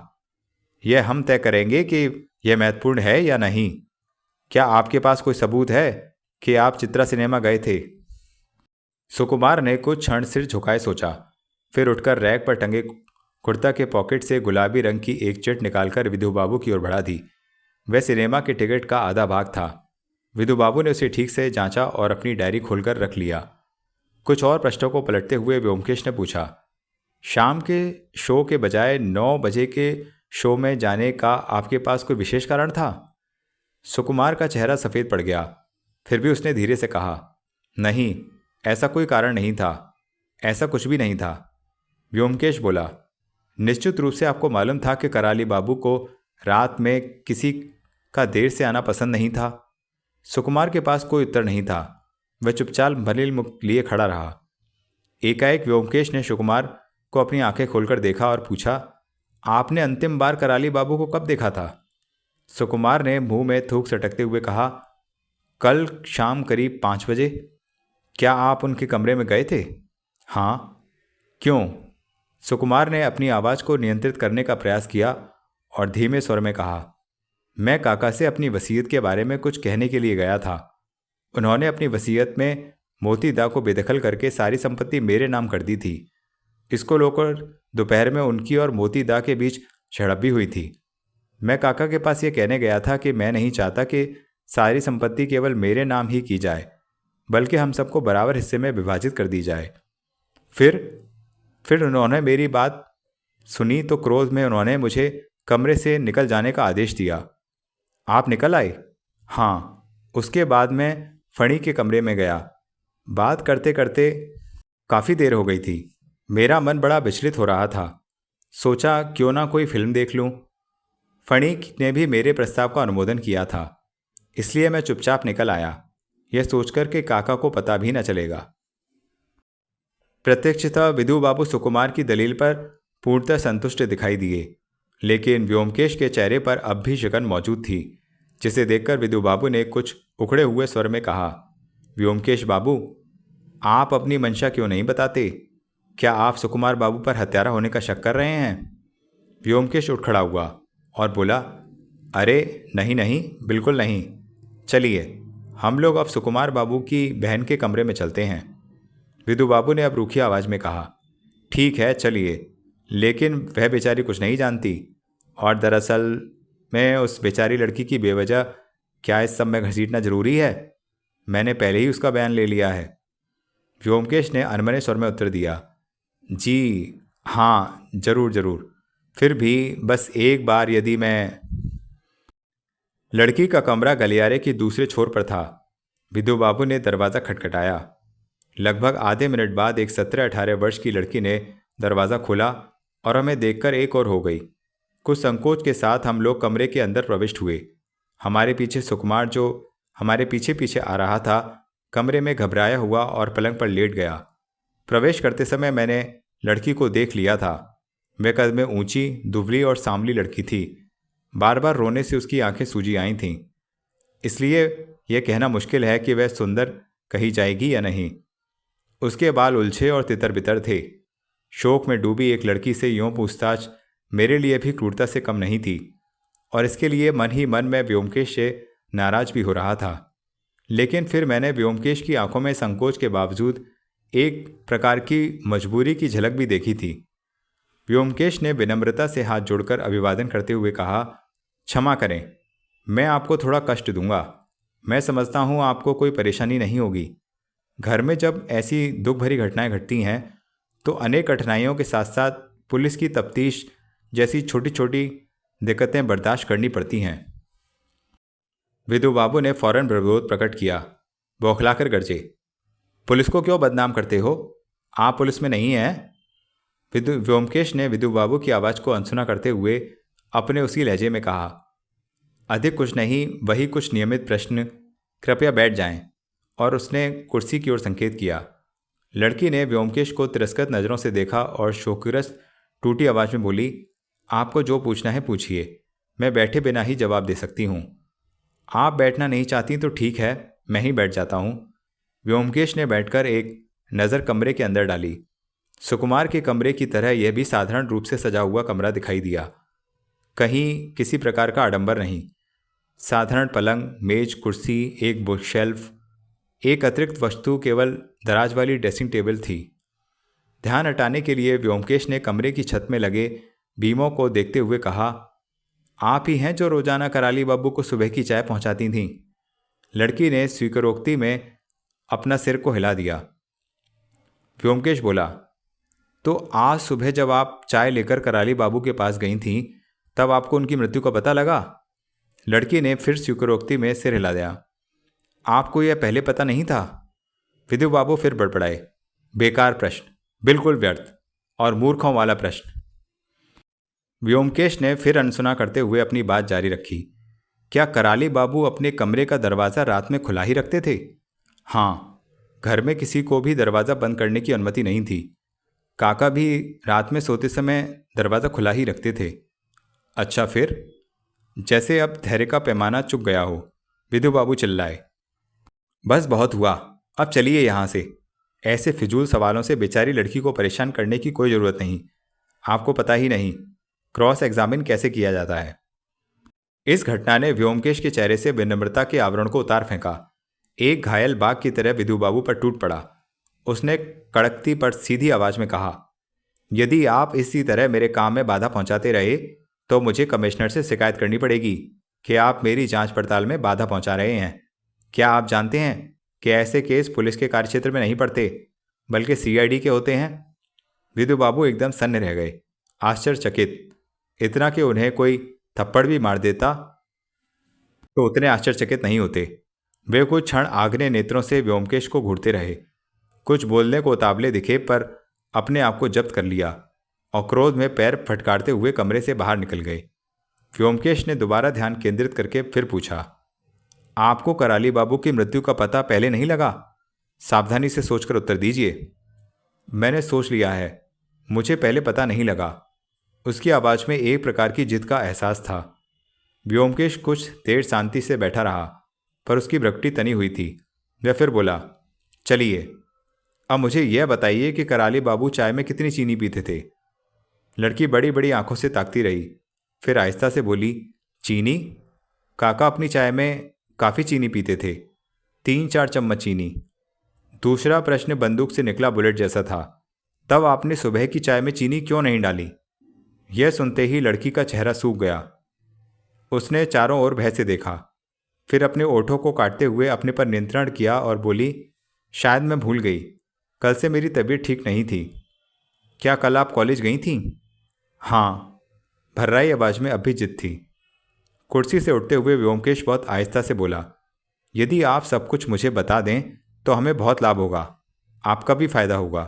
यह हम तय करेंगे कि यह महत्वपूर्ण है या नहीं। क्या आपके पास कोई सबूत है कि आप चित्रा सिनेमा गए थे? सुकुमार ने कुछ क्षण सिर झुकाए सोचा, फिर उठकर रैक पर टंगे कुर्ता के पॉकेट से गुलाबी रंग की एक चिट निकालकर विधु बाबू की ओर बढ़ा दी। वह सिनेमा के टिकट का आधा भाग था। विधु बाबू ने उसे ठीक से जांचा और अपनी डायरी खोलकर रख लिया। कुछ और प्रश्नों को पलटते हुए व्योमकेश ने पूछा, शाम के शो के बजाय 9 बजे के शो में जाने का आपके पास कोई विशेष कारण था? सुकुमार का चेहरा सफ़ेद पड़ गया, फिर भी उसने धीरे से कहा, नहीं, ऐसा कोई कारण नहीं था, ऐसा कुछ भी नहीं था। व्योमकेश बोला, निश्चित रूप से आपको मालूम था कि कराली बाबू को रात में किसी का देर से आना पसंद नहीं था। सुकुमार के पास कोई उत्तर नहीं था। वह चुपचाप भलिल मुख लिए खड़ा रहा। एकाएक व्योमकेश ने सुकुमार को अपनी आंखें खोलकर देखा और पूछा, आपने अंतिम बार कराली बाबू को कब देखा था? सुकुमार ने मुंह में थूक सटकते हुए कहा, कल शाम करीब 5 बजे। क्या आप उनके कमरे में गए थे? हाँ। क्यों? सुकुमार ने अपनी आवाज़ को नियंत्रित करने का प्रयास किया और धीमे स्वर में कहा, मैं काका से अपनी वसीयत के बारे में कुछ कहने के लिए गया था। उन्होंने अपनी वसीयत में मोती दा को बेदखल करके सारी संपत्ति मेरे नाम कर दी थी। इसको लेकर दोपहर में उनकी और मोती दा के बीच झड़प भी हुई थी। मैं काका के पास ये कहने गया था कि मैं नहीं चाहता कि सारी संपत्ति केवल मेरे नाम ही की जाए, बल्कि हम सबको बराबर हिस्से में विभाजित कर दी जाए। फिर उन्होंने मेरी बात सुनी तो क्रोध में उन्होंने मुझे कमरे से निकल जाने का आदेश दिया। आप निकल आए? हाँ। उसके बाद मैं फणी के कमरे में गया। बात करते करते काफ़ी देर हो गई थी। मेरा मन बड़ा विचलित हो रहा था। सोचा क्यों ना कोई फिल्म देख लूं। फणी ने भी मेरे प्रस्ताव का अनुमोदन किया था, इसलिए मैं चुपचाप निकल आया, यह सोचकर कि काका को पता भी न चलेगा। प्रत्यक्षतः विधु बाबू सुकुमार की दलील पर पूर्णतः संतुष्ट दिखाई दिए, लेकिन व्योमकेश के चेहरे पर अब भी शिकन मौजूद थी, जिसे देखकर विधु बाबू ने कुछ उखड़े हुए स्वर में कहा, व्योमकेश बाबू, आप अपनी मंशा क्यों नहीं बताते? क्या आप सुकुमार बाबू पर हत्यारा होने का शक कर रहे हैं? व्योमकेश उठ खड़ा हुआ और बोला, अरे नहीं नहीं, बिल्कुल नहीं। चलिए हम लोग अब सुकुमार बाबू की बहन के कमरे में चलते हैं। विधु बाबू ने अब रूखी आवाज़ में कहा, ठीक है चलिए, लेकिन वह बेचारी कुछ नहीं जानती, और दरअसल में उस बेचारी लड़की की बेवजह क्या इस सब में घसीटना जरूरी है? मैंने पहले ही उसका बयान ले लिया है। व्योमकेश ने अनमने स्वर में उत्तर दिया, जी हाँ, जरूर जरूर, फिर भी बस एक बार यदि मैं। लड़की का कमरा गलियारे की दूसरे छोर पर था। विधु बाबू ने दरवाज़ा खटखटाया। लगभग आधे मिनट बाद एक 17-18 वर्ष की लड़की ने दरवाज़ा खोला और हमें देखकर एक और हो गई। कुछ संकोच के साथ हम लोग कमरे के अंदर प्रविष्ट हुए। हमारे पीछे सुकुमार, जो हमारे पीछे पीछे आ रहा था, कमरे में घबराया हुआ और पलंग पर लेट गया। प्रवेश करते समय मैंने लड़की को देख लिया था। वह कद में ऊंची, दुबली और सांवली लड़की थी। बार बार रोने से उसकी आंखें सूजी आई थीं, इसलिए यह कहना मुश्किल है कि वह सुंदर कही जाएगी या नहीं। उसके बाल उलझे और तितर बितर थे। शोक में डूबी एक लड़की से यूं पूछताछ मेरे लिए भी क्रूरता से कम नहीं थी, और इसके लिए मन ही मन में व्योमकेश से नाराज भी हो रहा था। लेकिन फिर मैंने व्योमकेश की आंखों में संकोच के बावजूद एक प्रकार की मजबूरी की झलक भी देखी थी। व्योमकेश ने विनम्रता से हाथ जोड़कर अभिवादन करते हुए कहा, क्षमा करें, मैं आपको थोड़ा कष्ट दूंगा। मैं समझता हूँ आपको कोई परेशानी नहीं होगी। घर में जब ऐसी दुख भरी घटनाएं घटती हैं तो अनेक कठिनाइयों के साथ साथ पुलिस की तफ्तीश जैसी छोटी छोटी दिक्कतें बर्दाश्त करनी पड़ती हैं। विदु बाबू ने फौरन विरोध प्रकट किया, बौखलाकर गरजे, पुलिस को क्यों बदनाम करते हो? आप पुलिस में नहीं हैं? व्योमकेश ने विदु बाबू की आवाज़ को अनसुना करते हुए अपने उसी लहजे में कहा, अधिक कुछ नहीं, वही कुछ नियमित प्रश्न, कृपया बैठ जाएं। और उसने कुर्सी की ओर संकेत किया। लड़की ने व्योमकेश को तिरस्कृत नज़रों से देखा और शोकग्रस्त टूटी आवाज़ में बोली, आपको जो पूछना है पूछिए, मैं बैठे बिना ही जवाब दे सकती हूँ। आप बैठना नहीं चाहती तो ठीक है, मैं ही बैठ जाता हूँ। व्योमकेश ने बैठकर एक नज़र कमरे के अंदर डाली। सुकुमार के कमरे की तरह यह भी साधारण रूप से सजा हुआ कमरा दिखाई दिया। कहीं किसी प्रकार का आडंबर नहीं। साधारण पलंग, मेज, कुर्सी, एक बुक शेल्फ, एक अतिरिक्त वस्तु केवल दराज वाली ड्रेसिंग टेबल थी। ध्यान हटाने के लिए व्योमकेश ने कमरे की छत में लगे बीमों को देखते हुए कहा, आप ही हैं जो रोजाना कराली बाबू को सुबह की चाय पहुंचाती थीं? लड़की ने स्वीकारोक्ति में अपना सिर को हिला दिया। व्योमकेश बोला, तो आज सुबह जब आप चाय लेकर कराली बाबू के पास गई थीं तब आपको उनकी मृत्यु का पता लगा? लड़की ने फिर स्वीकारोक्ति में सिर हिला दिया। आपको यह पहले पता नहीं था? विदु बाबू फिर बड़बड़ाए, बेकार प्रश्न, बिल्कुल व्यर्थ और मूर्खों वाला प्रश्न। व्योमकेश ने फिर अनसुना करते हुए अपनी बात जारी रखी, क्या कराली बाबू अपने कमरे का दरवाज़ा रात में खुला ही रखते थे? हाँ, घर में किसी को भी दरवाज़ा बंद करने की अनुमति नहीं थी। काका भी रात में सोते समय दरवाज़ा खुला ही रखते थे। अच्छा फिर? जैसे अब धैर्य का पैमाना चुक गया हो, विदु बाबू चिल्लाए, बस बहुत हुआ, अब चलिए यहाँ से। ऐसे फिजूल सवालों से बेचारी लड़की को परेशान करने की कोई ज़रूरत नहीं। आपको पता ही नहीं क्रॉस एग्जामिन कैसे किया जाता है। इस घटना ने व्योमकेश के चेहरे से विनम्रता के आवरण को उतार फेंका। एक घायल बाघ की तरह विदु बाबू पर टूट पड़ा। उसने कड़कती पर सीधी आवाज में कहा, यदि आप इसी तरह मेरे काम में बाधा पहुंचाते रहे तो मुझे कमिश्नर से शिकायत करनी पड़ेगी कि आप मेरी जांच पड़ताल में बाधा पहुंचा रहे हैं। क्या आप जानते हैं कि ऐसे केस पुलिस के कार्यक्षेत्र में नहीं पड़ते बल्कि सीआईडी के होते हैं? विदु बाबू एकदम सन्न रह गए, आश्चर्यचकित। इतना कि उन्हें कोई थप्पड़ भी मार देता तो उतने आश्चर्यचकित नहीं होते। वे कुछ क्षण आग्ने नेत्रों से व्योमकेश को घूरते रहे। कुछ बोलने को उतावले दिखे पर अपने आप को जब्त कर लिया और क्रोध में पैर फटकारते हुए कमरे से बाहर निकल गए। व्योमकेश ने दोबारा ध्यान केंद्रित करके फिर पूछा, आपको कराली बाबू की मृत्यु का पता पहले नहीं लगा? सावधानी से सोचकर उत्तर दीजिए। मैंने सोच लिया है, मुझे पहले पता नहीं लगा। उसकी आवाज़ में एक प्रकार की जिद का एहसास था। व्योमकेश कुछ देर शांति से बैठा रहा पर उसकी भ्रकटी तनी हुई थी। वह फिर बोला, चलिए अब मुझे यह बताइए कि कराली बाबू चाय में कितनी चीनी पीते थे? लड़की बड़ी बड़ी आंखों से ताकती रही, फिर आहिस्ता से बोली, चीनी? काका अपनी चाय में काफ़ी चीनी पीते थे, 3-4 चम्मच चीनी। दूसरा प्रश्न बंदूक से निकला बुलेट जैसा था, तब आपने सुबह की चाय में चीनी क्यों नहीं डाली? यह सुनते ही लड़की का चेहरा सूख गया। उसने चारों ओर भय से देखा, फिर अपने ओठों को काटते हुए अपने पर नियंत्रण किया और बोली, शायद मैं भूल गई, कल से मेरी तबीयत ठीक नहीं थी। क्या कल आप कॉलेज गई थीं? हाँ, भर्राई आवाज में अब भी जिद थी। कुर्सी से उठते हुए व्योमकेश बहुत आहिस्ता से बोला, यदि आप सब कुछ मुझे बता दें तो हमें बहुत लाभ होगा, आपका भी फायदा होगा।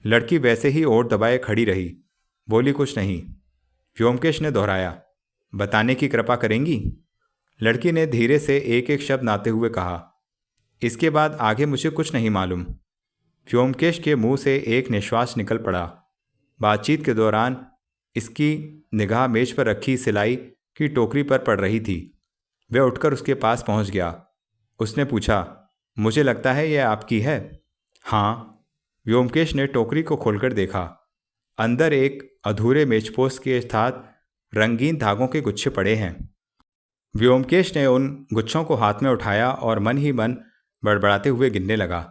लड़की वैसे ही ओठ दबाए खड़ी रही, बोली कुछ नहीं। व्योमकेश ने दोहराया, बताने की कृपा करेंगी? लड़की ने धीरे से एक एक शब्द नाते हुए कहा। इसके बाद आगे मुझे कुछ नहीं मालूम। व्योमकेश के मुंह से एक निश्वास निकल पड़ा। बातचीत के दौरान इसकी निगाह मेज पर रखी सिलाई की टोकरी पर पड़ रही थी। वह उठकर उसके पास पहुंच गया। उसने पूछा, मुझे लगता है यह आपकी है? हाँ। व्योमकेश ने टोकरी को खोलकर देखा। अंदर एक अधूरे मेजपोश के साथ रंगीन धागों के गुच्छे पड़े हैं। व्योमकेश ने उन गुच्छों को हाथ में उठाया और मन ही मन बड़बड़ाते हुए गिनने लगा।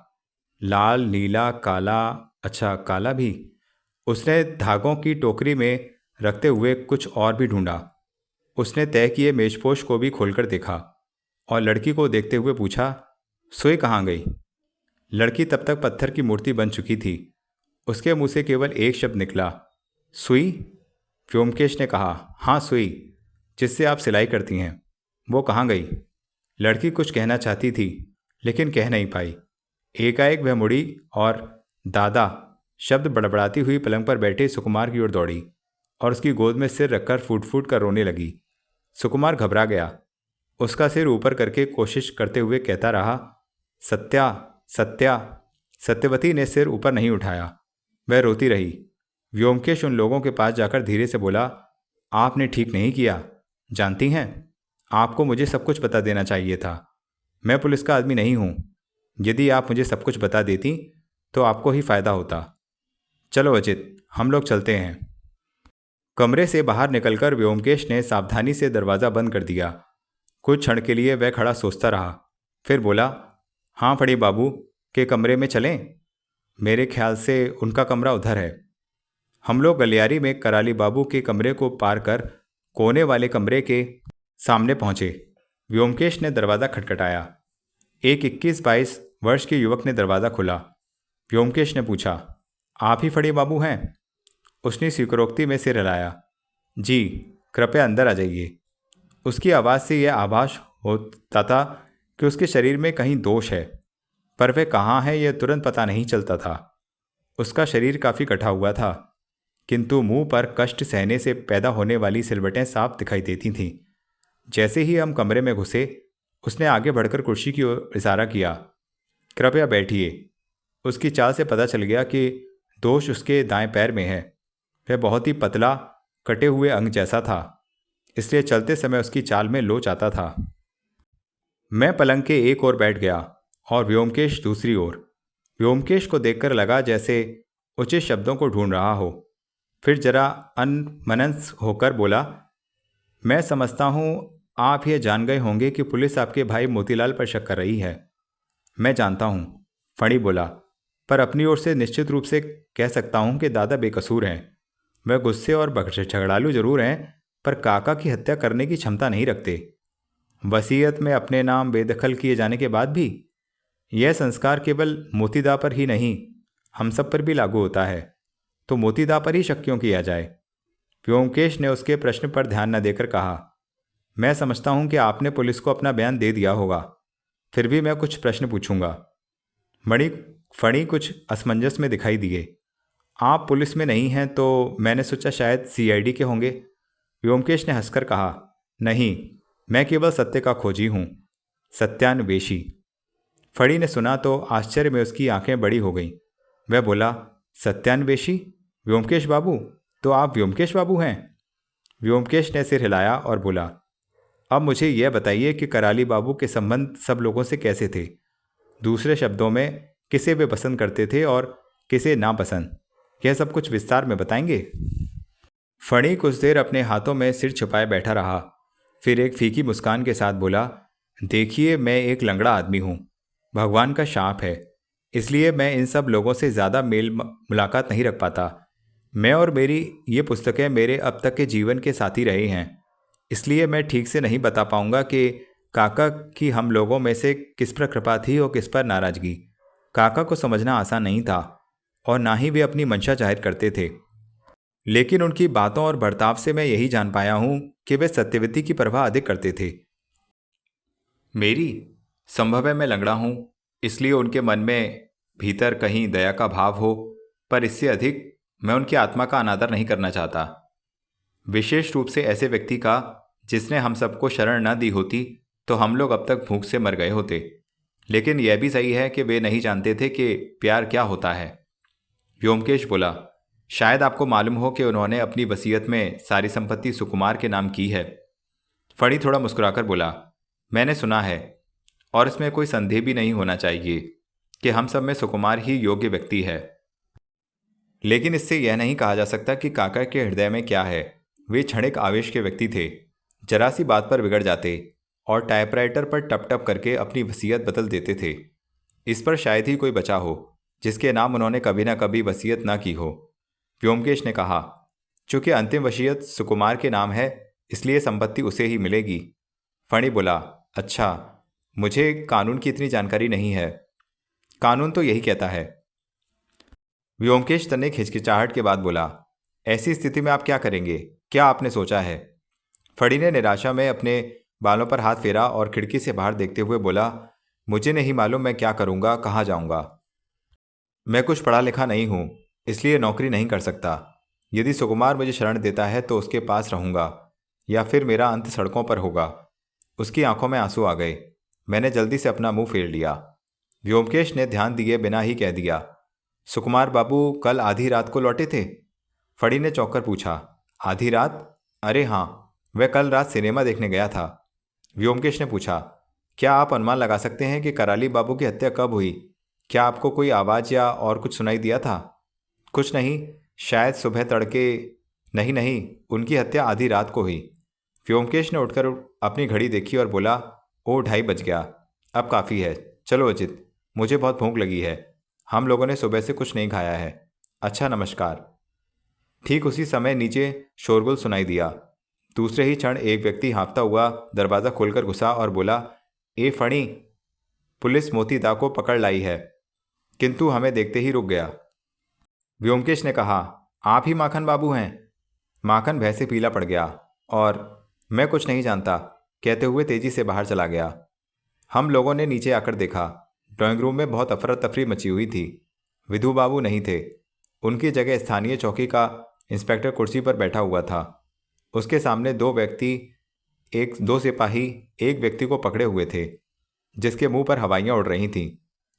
लाल, नीला, काला, अच्छा काला भी। उसने धागों की टोकरी में रखते हुए कुछ और भी ढूंढा। उसने तय किए मेजपोश को भी खोलकर देखा और लड़की को देखते हुए पूछा, सुई कहाँ गई? लड़की तब तक पत्थर की मूर्ति बन चुकी थी। उसके मुंह से केवल एक शब्द निकला, सुई। व्योमकेश ने कहा, हाँ सुई, जिससे आप सिलाई करती हैं। वो कहाँ गई? लड़की कुछ कहना चाहती थी लेकिन कह नहीं पाई। एकाएक वह मुड़ी और दादा शब्द बड़बड़ाती हुई पलंग पर बैठे सुकुमार की ओर दौड़ी और उसकी गोद में सिर रखकर फूट फूट कर रोने लगी। सुकुमार घबरा गया। उसका सिर ऊपर करके कोशिश करते हुए कहता रहा, सत्या, सत्या। सत्यवती ने सिर ऊपर नहीं उठाया। वह रोती रही। व्योमकेश उन लोगों के पास जाकर धीरे से बोला, आपने ठीक नहीं किया। जानती हैं, आपको मुझे सब कुछ बता देना चाहिए था। मैं पुलिस का आदमी नहीं हूँ। यदि आप मुझे सब कुछ बता देती तो आपको ही फायदा होता। चलो अजित, हम लोग चलते हैं। कमरे से बाहर निकलकर व्योमकेश ने सावधानी से दरवाज़ा बंद कर दिया। कुछ क्षण के लिए वह खड़ा सोचता रहा, फिर बोला, हाँ फड़ी बाबू के कमरे में चलें? मेरे ख्याल से उनका कमरा उधर है। हम लोग गलियारी में कराली बाबू के कमरे को पार कर कोने वाले कमरे के सामने पहुंचे। व्योमकेश ने दरवाज़ा खटखटाया। एक 21-22 वर्ष के युवक ने दरवाज़ा खोला। व्योमकेश ने पूछा, आप ही फड़ी बाबू हैं? उसने स्वीकारोक्ति में सिर हिलाया। जी, कृपया अंदर आ जाइए। उसकी आवाज़ से यह आभास होता था कि उसके शरीर में कहीं दोष है, पर वह कहाँ है यह तुरंत पता नहीं चलता था। उसका शरीर काफ़ी कटा हुआ था, किंतु मुंह पर कष्ट सहने से पैदा होने वाली सिलवटें साफ दिखाई देती थीं। जैसे ही हम कमरे में घुसे, उसने आगे बढ़कर कुर्सी की ओर इशारा किया। कृपया बैठिए। उसकी चाल से पता चल गया कि दोष उसके दाएं पैर में है। वह बहुत ही पतला, कटे हुए अंग जैसा था, इसलिए चलते समय उसकी चाल में लोच आता था। मैं पलंग के एक ओर बैठ गया और व्योमकेश दूसरी ओर। व्योमकेश को देखकर लगा जैसे उचित शब्दों को ढूंढ रहा हो। फिर जरा अनमनस्क होकर बोला, मैं समझता हूँ आप ये जान गए होंगे कि पुलिस आपके भाई मोतीलाल पर शक कर रही है। मैं जानता हूँ, फणी बोला, पर अपनी ओर से निश्चित रूप से कह सकता हूँ कि दादा बेकसूर हैं। वह गुस्से और झगड़ालू जरूर हैं, पर काका की हत्या करने की क्षमता नहीं रखते। वसीयत में अपने नाम बेदखल किए जाने के बाद भी यह संस्कार केवल मोतीदा पर ही नहीं, हम सब पर भी लागू होता है। तो मोतीदा पर ही शक क्यों किया जाए? व्योमकेश ने उसके प्रश्न पर ध्यान न देकर कहा, मैं समझता हूं कि आपने पुलिस को अपना बयान दे दिया होगा, फिर भी मैं कुछ प्रश्न पूछूंगा। फणी कुछ असमंजस में दिखाई दिए। आप पुलिस में नहीं हैं तो मैंने सोचा शायद सीआईडी के होंगे। व्योमकेश ने हंसकर कहा, नहीं, मैं केवल सत्य का खोजी हूँ, सत्यान्वेषी। फड़ी ने सुना तो आश्चर्य में उसकी आंखें बड़ी हो गईं। वह बोला, सत्यान्वेषी? व्योमकेश बाबू? तो आप व्योमकेश बाबू हैं? व्योमकेश ने सिर हिलाया और बोला, अब मुझे यह बताइए कि कराली बाबू के संबंध सब लोगों से कैसे थे? दूसरे शब्दों में, किसे वे पसंद करते थे और किसे नापसंद? यह सब कुछ विस्तार में बताएंगे? फणी कुछ देर अपने हाथों में सिर छुपाए बैठा रहा, फिर एक फीकी मुस्कान के साथ बोला, देखिए, मैं एक लंगड़ा आदमी हूँ, भगवान का शाप है, इसलिए मैं इन सब लोगों से ज़्यादा मेल मुलाकात नहीं रख पाता। मैं और मेरी ये पुस्तकें मेरे अब तक के जीवन के साथी रहे हैं, इसलिए मैं ठीक से नहीं बता पाऊंगा कि काका की हम लोगों में से किस पर कृपा थी और किस पर नाराजगी। काका को समझना आसान नहीं था और ना ही वे अपनी मंशा जाहिर करते थे, लेकिन उनकी बातों और बर्ताव से मैं यही जान पाया हूं कि वे सत्यवती की परवाह अधिक करते थे। मेरी संभव है मैं लंगड़ा हूं, इसलिए उनके मन में भीतर कहीं दया का भाव हो, पर इससे अधिक मैं उनकी आत्मा का अनादर नहीं करना चाहता, विशेष रूप से ऐसे व्यक्ति का जिसने हम सबको शरण न दी होती तो हम लोग अब तक भूख से मर गए होते। लेकिन यह भी सही है कि वे नहीं जानते थे कि प्यार क्या होता है। व्योमकेश बोला, शायद आपको मालूम हो कि उन्होंने अपनी वसीयत में सारी संपत्ति सुकुमार के नाम की है। फणी थोड़ा मुस्कुराकर बोला, मैंने सुना है, और इसमें कोई संदेह भी नहीं होना चाहिए कि हम सब में सुकुमार ही योग्य व्यक्ति है। लेकिन इससे यह नहीं कहा जा सकता कि काका के हृदय में क्या है। वे क्षणिक आवेश के व्यक्ति थे, जरा सी बात पर बिगड़ जाते और टाइपराइटर पर टप टप करके अपनी वसीयत बदल देते थे। इस पर शायद ही कोई बचा हो जिसके नाम उन्होंने कभी ना कभी वसीयत ना की हो। व्योमकेश ने कहा, चूंकि अंतिम वसीयत सुकुमार के नाम है इसलिए संपत्ति उसे ही मिलेगी। फणी बोला, अच्छा, मुझे कानून की इतनी जानकारी नहीं है। कानून तो यही कहता है। व्योमकेश तनिक हिचकिचाहट के बाद बोला, ऐसी स्थिति में आप क्या करेंगे, क्या आपने सोचा है? फड़ी ने निराशा में अपने बालों पर हाथ फेरा और खिड़की से बाहर देखते हुए बोला, मुझे नहीं मालूम मैं क्या करूंगा, कहाँ जाऊंगा। मैं कुछ पढ़ा लिखा नहीं हूं, इसलिए नौकरी नहीं कर सकता। यदि सुकुमार मुझे शरण देता है तो उसके पास रहूंगा या फिर मेरा अंत सड़कों पर होगा। उसकी आंखों में आंसू आ गए। मैंने जल्दी से अपना मुंह फेर लिया। व्योमकेश ने ध्यान दिए बिना ही कह दिया, सुकुमार बाबू कल आधी रात को लौटे थे? फड़ी ने चौंक कर पूछा, आधी रात? अरे हाँ, वह कल रात सिनेमा देखने गया था। व्योमकेश ने पूछा, क्या आप अनुमान लगा सकते हैं कि कराली बाबू की हत्या कब हुई? क्या आपको कोई आवाज़ या और कुछ सुनाई दिया था? कुछ नहीं, शायद सुबह तड़के। नहीं नहीं, उनकी हत्या आधी रात को हुई। व्योमकेश ने उठकर अपनी घड़ी देखी और बोला, ओ 2:30 बज गया, अब काफ़ी है, चलो अजित, मुझे बहुत भूख लगी है। हम लोगों ने सुबह से कुछ नहीं खाया है। अच्छा, नमस्कार। ठीक उसी समय नीचे शोरगुल सुनाई दिया। दूसरे ही क्षण एक व्यक्ति हाँफता हुआ दरवाज़ा खोलकर घुसा और बोला, ए फणी, पुलिस मोतीदा को पकड़ लाई है। किंतु हमें देखते ही रुक गया। व्योमकेश ने कहा, आप ही माखन बाबू हैं? माखन भय से पीला पड़ गया और मैं कुछ नहीं जानता कहते हुए तेजी से बाहर चला गया। हम लोगों ने नीचे आकर देखा। ड्राइंग रूम में बहुत अफरा तफरी मची हुई थी। विधु बाबू नहीं थे। उनकी जगह स्थानीय चौकी का इंस्पेक्टर कुर्सी पर बैठा हुआ था। उसके सामने दो सिपाही एक व्यक्ति को पकड़े हुए थे जिसके मुंह पर हवाइयाँ उड़ रही थीं।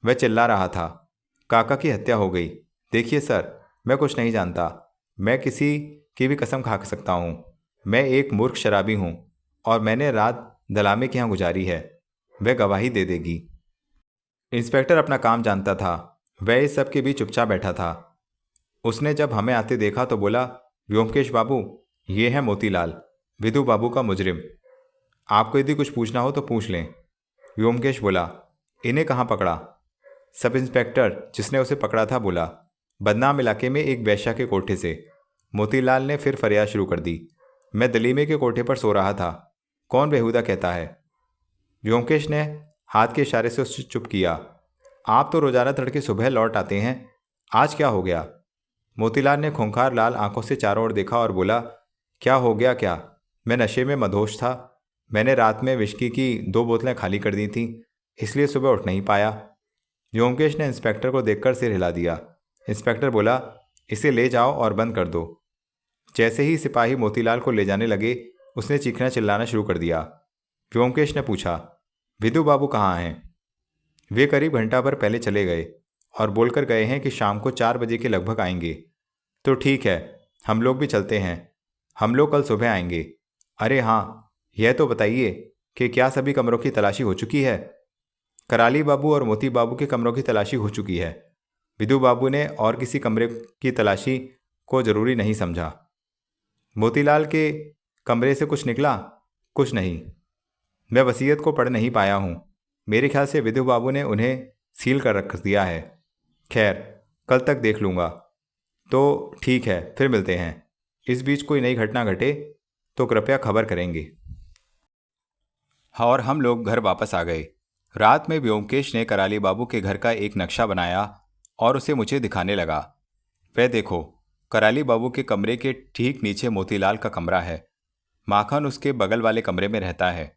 वह चिल्ला रहा था, काका की हत्या हो गई। देखिए सर, मैं कुछ नहीं जानता। मैं किसी की भी कसम खा सकता हूँ। मैं एक मूर्ख शराबी हूँ और मैंने रात दलामे के यहाँ गुजारी है। वह गवाही दे देगी। इंस्पेक्टर अपना काम जानता था। वह इस सब के बीच चुपचाप बैठा था। उसने जब हमें आते देखा तो बोला, व्योमकेश बाबू, ये है मोतीलाल, विधु बाबू का मुजरिम। आपको यदि कुछ पूछना हो तो पूछ लें। व्योमकेश बोला, इन्हें कहाँ पकड़ा? सब इंस्पेक्टर जिसने उसे पकड़ा था बोला, बदनाम इलाके में एक वेश्या के कोठे से। मोतीलाल ने फिर फरियाद शुरू कर दी, मैं दलीमे के कोठे पर सो रहा था। कौन बेहुदा कहता है? व्योमकेश ने हाथ के इशारे से उससे चुप किया। आप तो रोजाना तड़के सुबह लौट आते हैं, आज क्या हो गया? मोतीलाल ने खूंखार लाल आंखों से चारों ओर देखा और बोला, क्या हो गया क्या? मैं नशे में मदहोश था। मैंने रात में विस्की की 2 बोतलें खाली कर दी थीं, इसलिए सुबह उठ नहीं पाया। व्योमकेश ने इंस्पेक्टर को देखकर सिर हिला दिया। इंस्पेक्टर बोला, इसे ले जाओ और बंद कर दो। जैसे ही सिपाही मोतीलाल को ले जाने लगे उसने चीखना चिल्लाना शुरू कर दिया। व्योमकेश ने पूछा, विधु बाबू कहाँ हैं? वे करीब घंटा भर पहले चले गए और बोलकर गए हैं कि शाम को 4 बजे के लगभग आएंगे। तो ठीक है, हम लोग भी चलते हैं। हम लोग कल सुबह आएंगे। अरे हाँ, यह तो बताइए कि क्या सभी कमरों की तलाशी हो चुकी है? कराली बाबू और मोती बाबू के कमरों की तलाशी हो चुकी है। विधु बाबू ने और किसी कमरे की तलाशी को जरूरी नहीं समझा। मोतीलाल के कमरे से कुछ निकला? कुछ नहीं। मैं वसीयत को पढ़ नहीं पाया हूँ। मेरे ख्याल से विधु बाबू ने उन्हें सील कर रख दिया है। खैर, कल तक देख लूँगा। तो ठीक है, फिर मिलते हैं। इस बीच कोई नई घटना घटे तो कृपया खबर करेंगे। और हम लोग घर वापस आ गए। रात में व्योमकेश ने कराली बाबू के घर का एक नक्शा बनाया और उसे मुझे दिखाने लगा। वह देखो, कराली बाबू के कमरे के ठीक नीचे मोतीलाल का कमरा है। माखन उसके बगल वाले कमरे में रहता है।